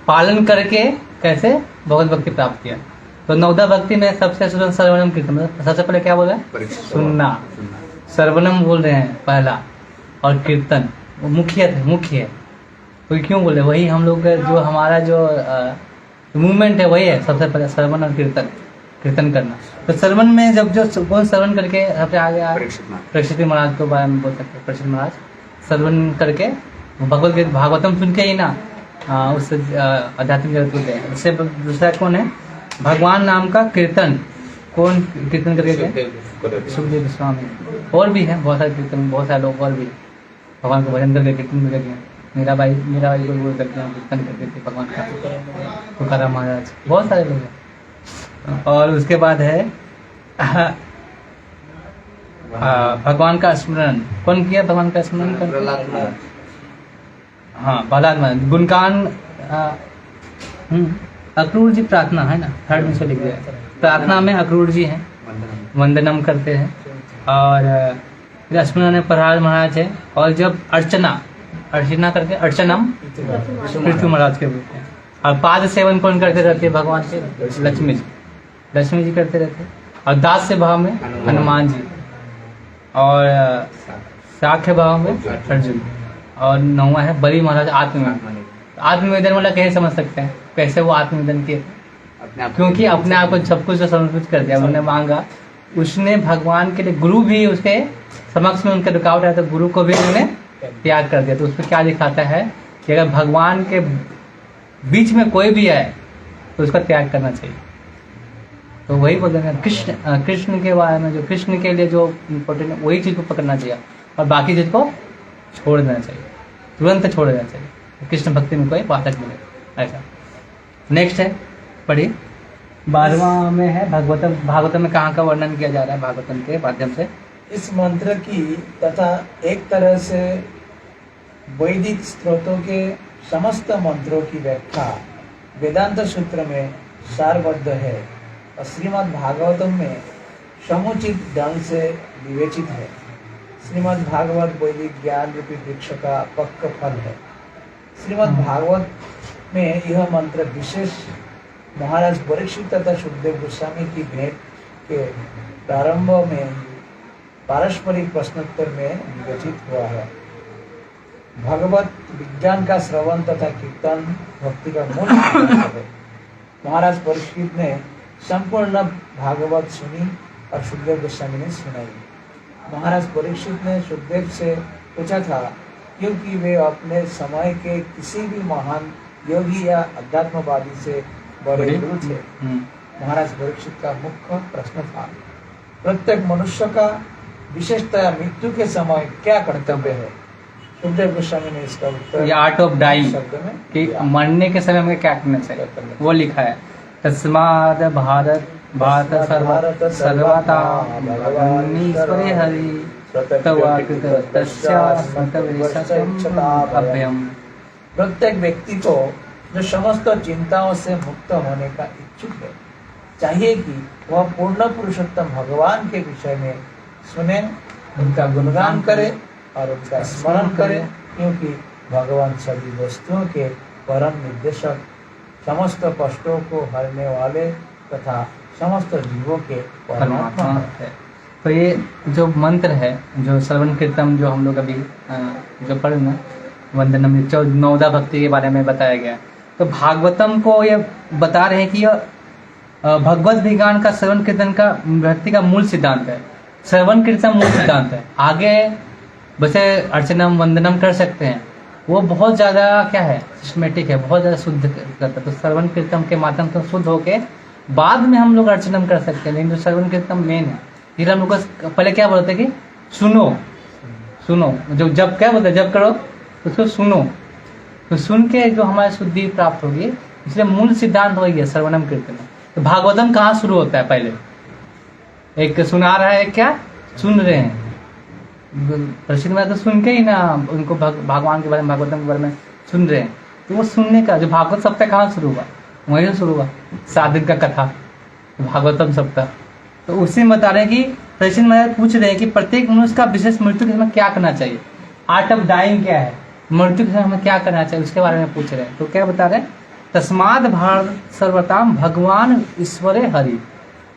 पालन करके कैसे भगवत भक्ति प्राप्त किया। तो नौदा भक्ति में सबसे सुन सर्वनम कीर्तन, सबसे पहले क्या बोला? सुनना। सर्वनम बोल रहे हैं पहला, और कीर्तन वो मुख्य है। तो क्यों बोले? वही हम लोग जो हमारा जो मूवमेंट है वही है सबसे पहले, श्रवण और कीर्तन करना। तो श्रवण में जब जो कौन श्रवण करके सबसे आगे आया? परीक्षित महाराज के बारे में बोल सकते हैं। परीक्षित महाराज श्रवण करके भगवत भागवतम सुन के ही ना उस आध्यात्मिक जगत को गए। उससे दूसरा कौन है? भगवान नाम का कीर्तन। कौन कीर्तन करके गए? सुखदेव गोस्वामी। और भी है बहुत सारे कीर्तन, बहुत सारे लोग और भी भगवान को भजन करके कीर्तन करके। मीराबाई को बोल सकते हैं कीर्तन करके थे भगवान का। तुकाराम महाराज, बहुत सारे लोग हैं। और उसके बाद है भगवान का स्मरण। कौन किया भगवान का स्मरण? प्रहलाद महाराज। हाँ, प्रहलाद महाराज। गुणगान अक्रूर जी प्रार्थना है ना, थर्ड में से लिख दिया। प्रार्थना में अक्रूर जी हैं, वंदनम करते हैं। और स्मरण में प्रहलाद महाराज है। और जब अर्चना करके अर्चनम पृथु महाराज के रूप में। और पाद सेवन कौन करते रहते हैं भगवान के? लक्ष्मी जी करते रहते हैं। और दास से भाव में हनुमान जी। और साख्य भाव में अर्जुन। और 9वां है बलि महाराज आत्मनिवेदन वाला कैसे समझ सकते हैं? कैसे वो आत्मनिवेदन किए? क्योंकि अपने आप को सब कुछ समर्पित कर दिया। उन्होंने मांगा, उसने भगवान के लिए गुरु भी उसके समक्ष में उनके रुकावट आया तो गुरु को भी उन्होंने त्याग कर दिया। तो उसमें क्या दिखाता है कि अगर भगवान के बीच में कोई भी है तो उसका त्याग करना चाहिए। तो वही बोलते हैं कृष्ण के बारे में, जो कृष्ण के लिए जो इम्पोर्टेंट है वही चीज़ को पकड़ना चाहिए और बाकी चीज़ को छोड़ देना चाहिए, तुरंत छोड़ देना चाहिए। कृष्ण भक्ति में कोई बाधक मिले ऐसा। नेक्स्ट है, पढ़िए। 12वां में है भागवतम में कहाँ का वर्णन किया जा रहा है भागवतम के माध्यम से? इस मंत्र की तथा एक तरह से वैदिक स्रोतों के समस्त मंत्रों की व्याख्या वेदांत सूत्र में सारबद्ध है और श्रीमद् भागवतम में समुचित ढंग से विवेचित है। श्रीमद् भागवत वैदिक ज्ञान रूपी वृक्ष का पक्का फल है। श्रीमद् भागवत में यह मंत्र विशेष महाराज परीक्षित तथा सुखदेव गोस्वामी की भेंट के प्रारंभ में पारस्परिक प्रश्नोत्तर में विवेचित हुआ है। भगवत विज्ञान का श्रवण तथा कीर्तन भक्ति का मूल है। महाराज परीक्षित ने संपूर्ण भागवत सुनी और सुखदेव गोस्वामी ने सुनाई। महाराज परीक्षित ने सुखदेव से पूछा था क्योंकि वे अपने समय के किसी भी महान योगी या अध्यात्मवादी से बड़े गुरु थे। महाराज परीक्षित का मुख्य प्रश्न था, प्रत्येक मनुष्य का विशेषतः मृत्यु के समय क्या कर्तव्य है? सुखदेव गोस्वामी ने इसका उत्तर आर्ट ऑफ डाइंग शब्द में कि मरने के समय हमें क्या करना चाहिए वो लिखा है। तस्माद भारत सर्वथा भगवानीश्वरे हरि तवाकृत अभ्यम। प्रत्येक व्यक्ति को जो समस्त चिंताओं से मुक्त होने का इच्छुक है, चाहिए कि वह पूर्ण पुरुषोत्तम भगवान के विषय में सुने, उनका गुणगान करे और उनका स्मरण करे, क्योंकि भगवान सभी वस्तुओं के परम निर्देशक, समस्त कष्टों को हरने वाले तथा समस्त जीवों के परमात्मा है। तो ये जो मंत्र है, जो श्रवण कीर्तन, जो हम लोग अभी जो पढ़े ना, वंदनम 9 भक्ति के बारे में बताया गया, तो भागवतम को ये बता रहे हैं कि यह भगवत विज्ञान का श्रवण कीर्तन का भक्ति का मूल सिद्धांत है। श्रवण कीर्तन मूल सिद्धांत है। आगे वैसे अर्चनम वंदनम कर सकते हैं, वो बहुत ज़्यादा क्या है, सिस्टमेटिक है, बहुत ज़्यादा शुद्ध करता है। तो श्रवण कीर्तन के माध्यम से शुद्ध होके बाद में हम लोग अर्चनम कर सकते हैं, लेकिन जो श्रवण कीर्तन मेन है। फिर हम लोग को पहले क्या बोलते हैं कि सुनो, जो जब क्या बोलते हैं, जब करो तो उसको सुनो, तो सुन के जो हमारी शुद्धि प्राप्त होगी। इसलिए मूल सिद्धांत वही है श्रवणम कीर्तन। तो भागवतम कहाँ शुरू होता है? पहले एक सुना रहा है, क्या सुन रहे हैं, प्रसिद्ध में तो सुन के ही ना उनको भगवान के बारे में, भागवतम के बारे में सुन रहे हैं। तो वो सुनने का जो भागवत सप्ताह कहाँ शुरू हुआ? वहीं शुरू हुआ, 7 दिन का कथा भागवतम सप्ताह। तो उसी में बता रहे हैं कि प्रसिद्ध महाराज पूछ रहे हैं कि प्रत्येक मनुष्य का विशेष मृत्यु के समय क्या करना चाहिए, आर्ट ऑफ डाइंग क्या है, मृत्यु के समय हमें क्या करना चाहिए, उसके बारे में पूछ रहे हैं। तो क्या बता रहे हैं? तस्माद भारत सर्वताम भगवान ईश्वरे हरि।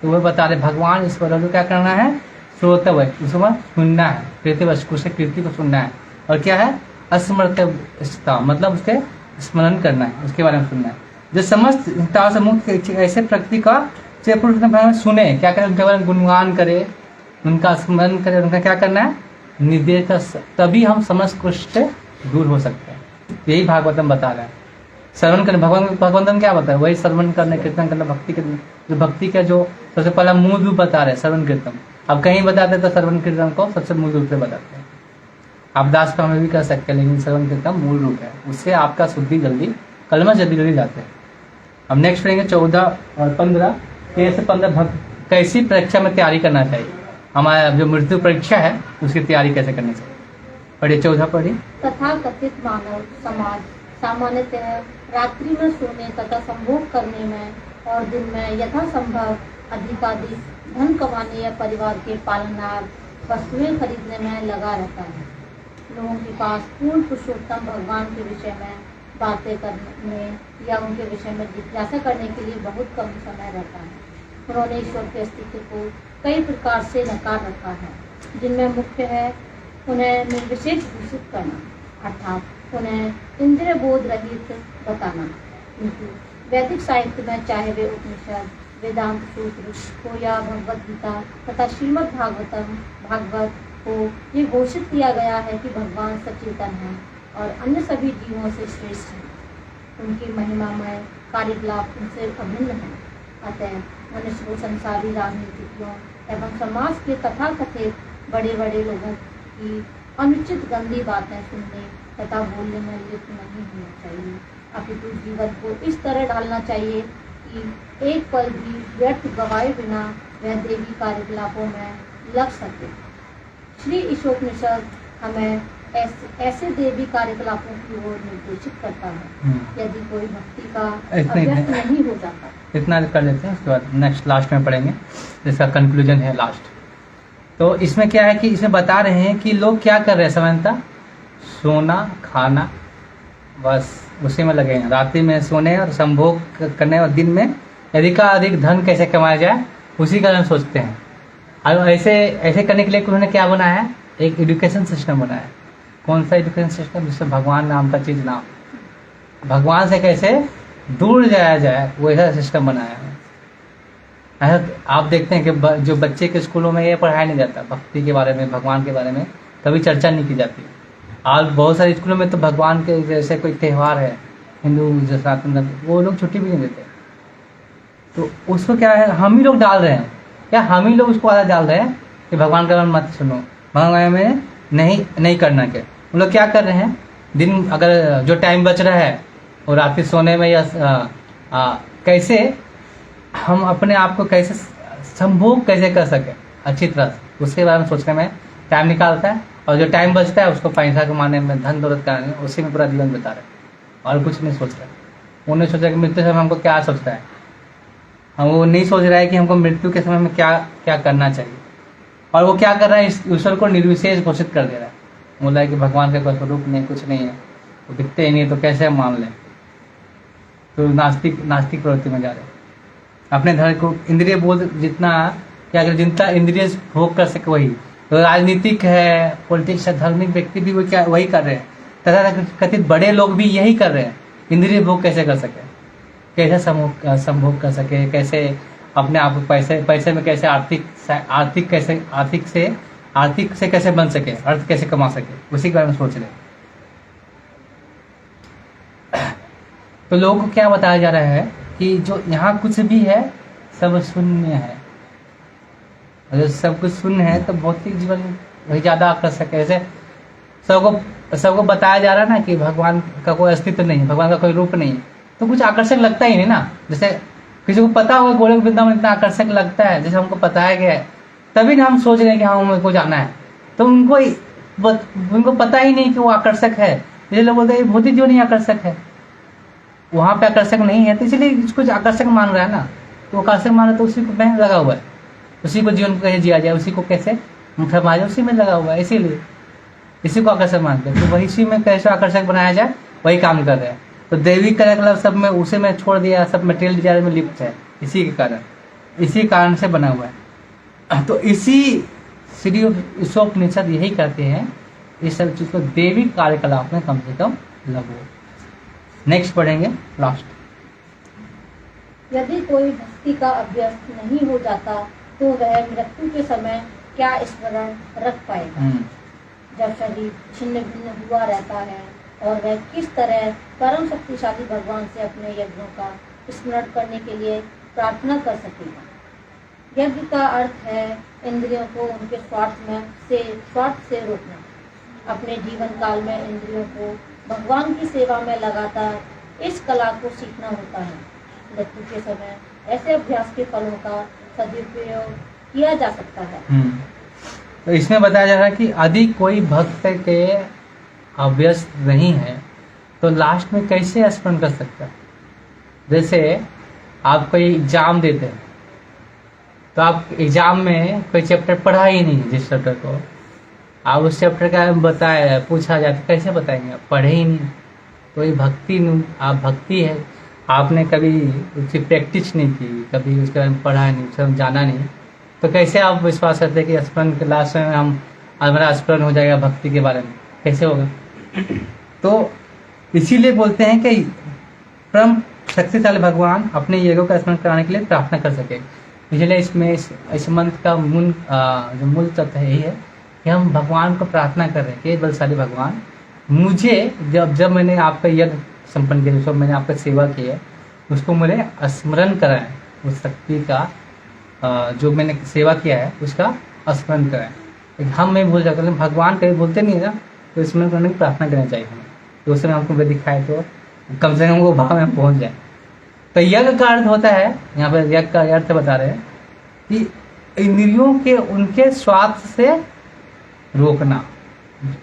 तो वो बता रहे भगवान ईश्वर हरि क्या करना है? श्रोतव्य, उसको सुनना है, कीर्ति को सुनना है। और क्या है? अस्मृतता, मतलब उसके स्मरण करना है, उसके बारे में सुनना है। जो समस्त हिंसाओं से मुक्त ऐसे प्रकृति का सुने, क्या करें? उनके बारे में गुणगान करे, उनका स्मरण करे, उनका क्या करना है? निर्देश, तभी हम समस्त कुष्ठ दूर हो सकते हैं। यही भागवतम बता रहा है। श्रवण करने, भगवंतम क्या बता है? वही श्रवण करने, कीर्तन करना, भक्ति करना। जो भक्ति का जो सबसे पहला मूल रूप बता रहे हैं श्रवण कीर्तन। अब कहीं बताते तो श्रवण कीर्तन को सबसे मूल रूप से बताते हैं। आप दास का हमें भी कर सकते हैं, लेकिन श्रवण कीर्तन मूल रूप है, उससे आपका शुद्धि जल्दी, कलमा जल्दी जाते हैं। अब नेक्स्ट पढ़ेंगे 14 और 15। 13 से 15 कैसी परीक्षा में तैयारी करना चाहिए, हमारा जो मृत्यु परीक्षा है उसकी तैयारी कैसे करनी चाहिए। पढ़िए 14 पढ़िए। तथा कथित मानव समाज सामान्यतः रात्रि में सोने तथा संभोग करने में और दिन में यथासंभव अधिकाधिक धन कमाने या परिवार के पालनार्थ वस्तुएं खरीदने में लगा रहता है। लोगों के पास पूर्ण पुरुषोत्तम भगवान के विषय में बातें करने या उनके विषय में जिज्ञासा करने के लिए बहुत कम समय रहता है। उन्होंने ईश्वर के अस्तित्व को कई प्रकार से नकार रखा है, जिनमें मुख्य है उन्हें निर्विशेष घोषित करना, अर्थात उन्हें इंद्रिय बोध रहित बताना। किंतु वैदिक साहित्य में चाहे वे उपनिषद, वेदांत सूत्र हो या भगवद गीता तथा श्रीमद् भागवत हो, ये घोषित किया गया है कि भगवान सचेतन है और अन्य सभी जीवों से श्रेष्ठ है। उनकी महिमामय कार्यकलाप उनसे अभिन्न है। अतः मनुष्य को संसारी राजनीतिज्ञों एवं समाज के तथाकथित बड़े बड़े लोगों की अनुचित गंदी बातें सुनने तथा बोलने में लिप्त नहीं होना चाहिए, अपितु जीवन को इस तरह ढालना चाहिए कि एक पल भी व्यर्थ गवाए बिना वह देवी कार्यकलापों में लग सके। श्री ईशोपनिषद हमें ऐसे देवी कार्यकलापों की ओर निर्देशित करता है। यदि कोई भक्ति का अभ्यस्त नहीं हो जाता। इतना कर लेते हैं, उसके बाद नेक्स्ट लास्ट में पढ़ेंगे, जिसका कंक्लूजन है लास्ट। तो इसमें क्या है कि इसमें बता रहे हैं कि लोग क्या कर रहे हैं, सामान्यतः सोना खाना बस उसी में लगे हैं। रात्रि में सोने और संभोग करने और दिन में अधिक धन कैसे कमाया जाए उसी का सोचते हैं। और ऐसे करने के लिए उन्होंने क्या बनाया है? एक एजुकेशन सिस्टम बनाया है। कौन सा एजुकेशन सिस्टम? जिसमें भगवान नाम का चीज़ ना, भगवान से कैसे दूर जाया जाए वो ऐसा सिस्टम बनाया है। ऐसा आप देखते हैं कि जो बच्चे के स्कूलों में ये पढ़ाया नहीं जाता, भक्ति के बारे में, भगवान के बारे में कभी चर्चा नहीं की जाती। आज बहुत सारे स्कूलों में तो भगवान के जैसे कोई त्यौहार है, हिंदू सनातन, वो लोग छुट्टी भी नहीं देते। तो उसको क्या है, हम ही लोग डाल रहे हैं, या हम ही लोग उसको आदत डाल रहे हैं कि भगवान का नाम मत सुनो, भगवान में नहीं करना के। वो लोग क्या कर रहे हैं, दिन अगर जो टाइम बच रहा है और रात सोने में या कैसे हम अपने आप को कैसे संभोग कैसे कर सके अच्छी तरह से, उसके बारे में सोचने में टाइम निकालता है। और जो टाइम बचता है उसको पैसा कमाने में, धन दौलत कराने में, उसी में पूरा जीवन बिता रहे हैं और कुछ नहीं सोच रहे। उन्होंने सोचा कि मृत्यु समय हमको क्या सोचता है, हम वो नहीं सोच रहा है कि हमको मृत्यु के समय में क्या क्या करना चाहिए। और वो क्या कर रहा है, इस ईश्वर को निर्विशेष घोषित कर दे रहा है। बोला है कि भगवान का कोई स्वरूप नहीं, कुछ नहीं है, वो दिखते ही नहीं तो कैसे हम मान लें। तो नास्तिक प्रवृत्ति में जा रहे हैं। अपने धर्म को इंद्रिय बोध जितना क्या कर, जितना इंद्रिय भोग कर सके वही। तो राजनीतिक है, पॉलिटिक्स है, धार्मिक व्यक्ति भी वही कर रहे हैं। तथा कथित बड़े लोग भी यही कर रहे हैं। इंद्रिय भोग कैसे कर सके, कैसे संभोग कर सके, कैसे अपने आप को पैसे में कैसे आर्थिक से कैसे बन सके, अर्थ कैसे कमा सके, उसी के बारे में सोच रहे हैं। तो लोगों को क्या बताया जा रहा है कि जो यहाँ कुछ भी है सब शून्य है। अगर सब कुछ शून्य है तो भौतिक जीवन वही ज़्यादा आकर्षक है। ऐसे सबको बताया जा रहा है ना कि भगवान का कोई अस्तित्व नहीं है, भगवान का कोई रूप नहीं है, तो कुछ आकर्षक लगता ही नहीं ना। जैसे किसी को पता होगा गोलोक वृंदावन इतना आकर्षक लगता है, जैसे हमको बताया गया है, तभी ना हम सोच रहे हैं कि हाँ हमको जाना है। तो उनको पता ही नहीं कि वो आकर्षक है। जैसे लोग बोलते हैं भौतिक जीवन ही आकर्षक है, वहाँ पे आकर्षक नहीं है, तो इसलिए कुछ आकर्षक मान रहा है ना। तो आकर्षक मान रहा है तो उसी को में लगा हुआ है, उसी को जीवन को कैसे जिया जाए, उसी को कैसे थमा जाए, उसी में लगा हुआ है। इसीलिए इसी को आकर्षक मानते हैं। तो वही इसी में कैसे आकर्षक बनाया जाए वही काम कर रहे हैं। तो दैविक क्रियाकलाप सब में उसे में छोड़ दिया, सब मटेरियल डिजायर में लिप्त है। इसी कारण से बना हुआ है। तो इसी श्री ईशोपनिषद यही कहते हैं, इस सब चीज को दैविक कार्यकलाप में कम से कम लगो। नेक्स्ट पढ़ेंगे लास्ट। यदि कोई भक्ति का अभ्यस्त नहीं हो जाता तो वह मृत्यु के समय क्या स्मरण रख पाएगा, जब शरीर छिन्न भिन्न हुआ रहता है, और वह किस तरह परम शक्तिशाली भगवान से अपने यज्ञों का स्मरण करने के लिए प्रार्थना कर सकेगा। यज्ञ का अर्थ है इंद्रियों को उनके स्वार्थ से रोकना। अपने जीवन काल में इंद्रियों को भगवान की सेवा में लगातार इस कला को सीखना होता है। मृत्यु के समय ऐसे अभ्यास के फलों का सदुपयोग किया जा सकता है। तो इसमें बताया जा रहा है कि यदि कोई भक्त के अभ्यस्त नहीं है तो लास्ट में कैसे स्मरण कर सकता है। जैसे आप कोई एग्जाम देते हैं तो आप एग्जाम में कोई चैप्टर पढ़ा ही नहीं, जिस चैप्टर को आप उस चैप्टर का बताया पूछा जाए तो कैसे बताएंगे, आप पढ़े ही नहीं। तो ये भक्ति है, आपने कभी उसकी प्रैक्टिस नहीं की, कभी उसके बारे में पढ़ा नहीं, उसको जाना नहीं, तो कैसे आप विश्वास करते हैं कि स्मरण के लास्ट में हमारा स्मरण हो जाएगा भक्ति के बारे में, कैसे होगा। तो इसीलिए बोलते हैं कि परम शक्तिशाली भगवान अपने यज्ञों का स्मरण कराने के लिए प्रार्थना कर सके। इसलिए इसमें इस मंत्र का जो मूल तत्व है यही है कि हम भगवान को प्रार्थना कर रहे हैं कि बलशाली भगवान, मुझे जब मैंने आपका यज्ञ संपन्न किया, जब मैंने आपका सेवा की है, उसको मुझे स्मरण कराएं, उस शक्ति का जो मैंने सेवा किया है उसका स्मरण कराएं। हम नहीं भूल जाते, भगवान कभी भूलते नहीं है ना, तो स्मरण करने की प्रार्थना करनी चाहिए हमें। तो उसमें हमको वे दिखाए तो कम से कम वो भाव में पहुँच जाए। तो यज्ञ का अर्थ होता है, यहाँ पर यज्ञ का अर्थ बता रहे हैं कि इंद्रियों के उनके स्वार्थ से रोकना।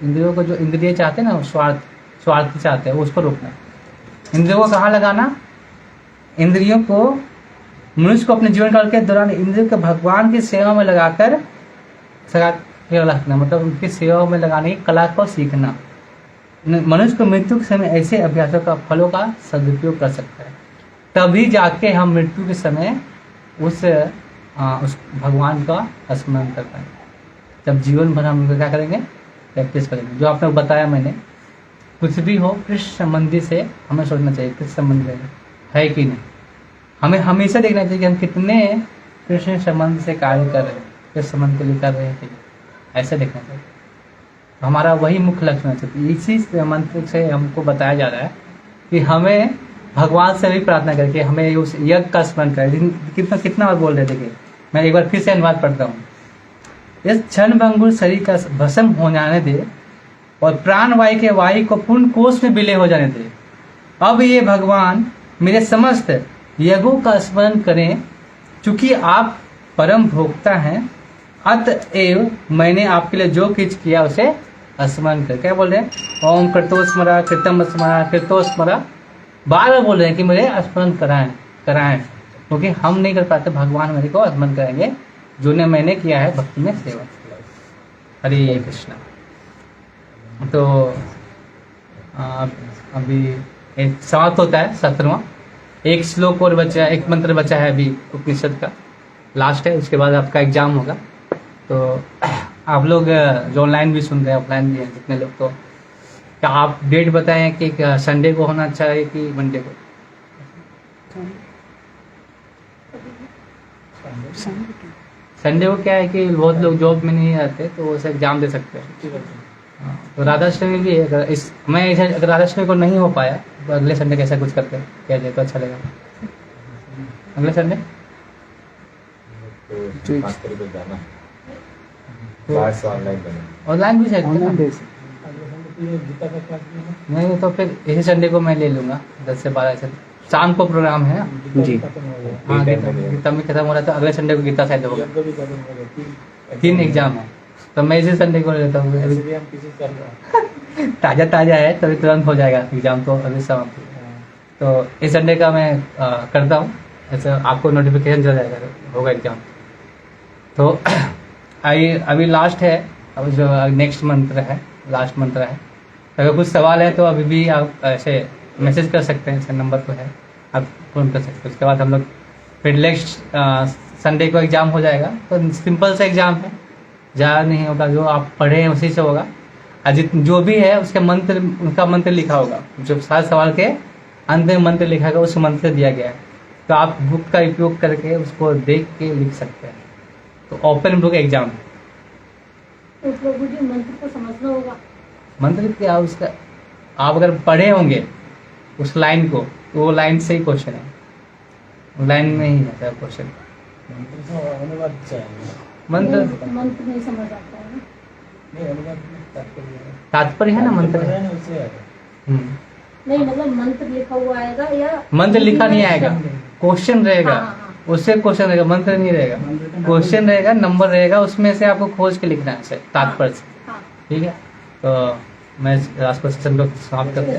इंद्रियों को जो इंद्रिय चाहते हैं ना, स्वार्थ चाहते हैं, उसको रोकना। इंद्रियों को कहाँ लगाना, इंद्रियों को मनुष्य को अपने जीवन काल के दौरान इंद्रियों को भगवान की सेवा में लगाकर रखना, मतलब उनकी सेवा में लगाने की कला को सीखना। मनुष्य को मृत्यु के समय ऐसे अभ्यासों का फलों का सदुपयोग कर सकता है, तभी जाके हम मृत्यु के समय उस भगवान का स्मरण कर पाएंगे। जब जीवन भर हम क्या करेंगे, प्रैक्टिस करेंगे। जो आपने बताया मैंने, कुछ भी हो कृष्ण संबंधी से हमें सोचना चाहिए, कृष्ण संबंधी है कि नहीं। हमें हमेशा देखना चाहिए कि हम कितने कृष्ण संबंध से कार्य कर रहे हैं, कृष्ण संबंध के लिए कर रहे हैं कि ऐसे देखना चाहिए। हमारा वही मुख्य लक्ष्य होना चाहिए। इसी मंत्र से हमको बताया जा रहा है कि हमें भगवान से भी प्रार्थना करके हमें उस यज्ञ का स्मरण करें। कितना बार बोल रहे थे कि मैं एक बार फिर से अनुवाद पढ़ता हूँ। इस क्षण भंगुर शरीर का भस्म हो जाने दे और प्राण वायु को पूर्ण कोष में विलय हो जाने दे। अब ये भगवान मेरे समस्त यज्ञों का स्मरण करें, चूंकि आप परम भोक्ता हैं, अतएव मैंने आपके लिए जो कुछ किया उसे स्मरण कर। क्या बोल रहे हैं, ओम कृतो स्मरा कृतम स्मरा कृतो स्मरा बार बार बोल रहे हैं कि मुझे स्मरण कराएं, क्योंकि हम नहीं कर पाते, भगवान मेरे को स्मरण करेंगे जो ने मैंने किया है भक्ति में सेवा। हरे कृष्णा। तो अभी एक समाप्त होता है 17वां, एक श्लोक और बचा है, एक मंत्र बचा है अभी उपनिषद का, लास्ट है, उसके बाद आपका एग्जाम होगा। तो आप लोग जो ऑनलाइन भी सुन रहे हैं, ऑफलाइन भी हैं जितने लोग, तो क्या आप डेट बताएं कि संडे को होना चाहिए कि मंडे को? संडे को क्या है कि बहुत लोग जॉब में नहीं आते तो वो एग्जाम दे सकते हैं। हाँ, तो राधाष्टमी भी है, अगर राधाष्टमी को नहीं हो पाया तो अगले संडे कैसा कुछ करते हैं, क्या जाए तो अच्छा लगेगा। अगले संडे तो 5 तारीख को जाना है, क्लास ऑनलाइन करना, ऑनलाइन भी सकते हैं। नहीं तो फिर इसी संडे को मैं ले लूँगा 10 से 12 से, शाम को प्रोग्राम है ना जी। हाँ, गीता में खत्म हो रहा है तो अगले संडे को गीता शायद होगा। 3 एग्जाम है तो मैं इसी संडे को लेता हूँ। ताज़ा है तभी तुरंत हो जाएगा एग्जाम, तो अभी समाप्त। तो इस संडे का मैं करता हूँ, ऐसे आपको नोटिफिकेशन चल जाएगा, होगा एग्जाम। तो अभी लास्ट है, अब जो नेक्स्ट मंत्र है, लास्ट मंत्र है। अगर कुछ सवाल है तो अभी भी आप ऐसे मैसेज कर सकते हैं, ऐसे नंबर तो है, आप फ़ोन कर सकते हैं। उसके बाद हम लोग फिर नेक्स्ट संडे को एग्ज़ाम हो जाएगा। तो सिंपल सा एग्ज़ाम है, ज़्यादा नहीं होगा, जो आप पढ़े हैं उसी से होगा। जो भी है उसके मंत्र, उनका मंत्र लिखा होगा, जो 7 सवाल के अंत में मंत्र लिखा होगा उस मंत्र दिया गया है। तो आप बुक का उपयोग करके उसको देख के लिख सकते हैं। तो ओपन बुक एग्जाम। तो प्रभु जी मंत्र को समझना होगा। मंत्र क्या उसका, आप अगर पढ़े होंगे उस लाइन को तो वो लाइन से ही क्वेश्चन है, लाइन में ही आता है क्वेश्चन। मंत्र मंत्र नहीं समझ आता है ना। तात्पर्य है ना मंत्र। नहीं मतलब मंत्र लिखा हुआ आएगा या मंत्र लिखा नहीं आएगा, क्वेश्चन रहेगा, हाँ। उससे क्वेश्चन रहेगा, मंत्र नहीं रहेगा, क्वेश्चन रहेगा, नंबर रहेगा, उसमें से आपको खोज के लिखना है तात्पर्य से। हाँ। ठीक है, तो मैं आज को सेशन को समाप्त करते हैं।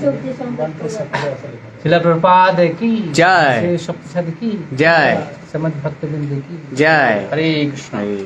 शिला प्रभुपाद की जय। श्री शक्ति की जय। समझ भक्त बिंदु की जय। हरे कृष्ण। हरे कृष्ण।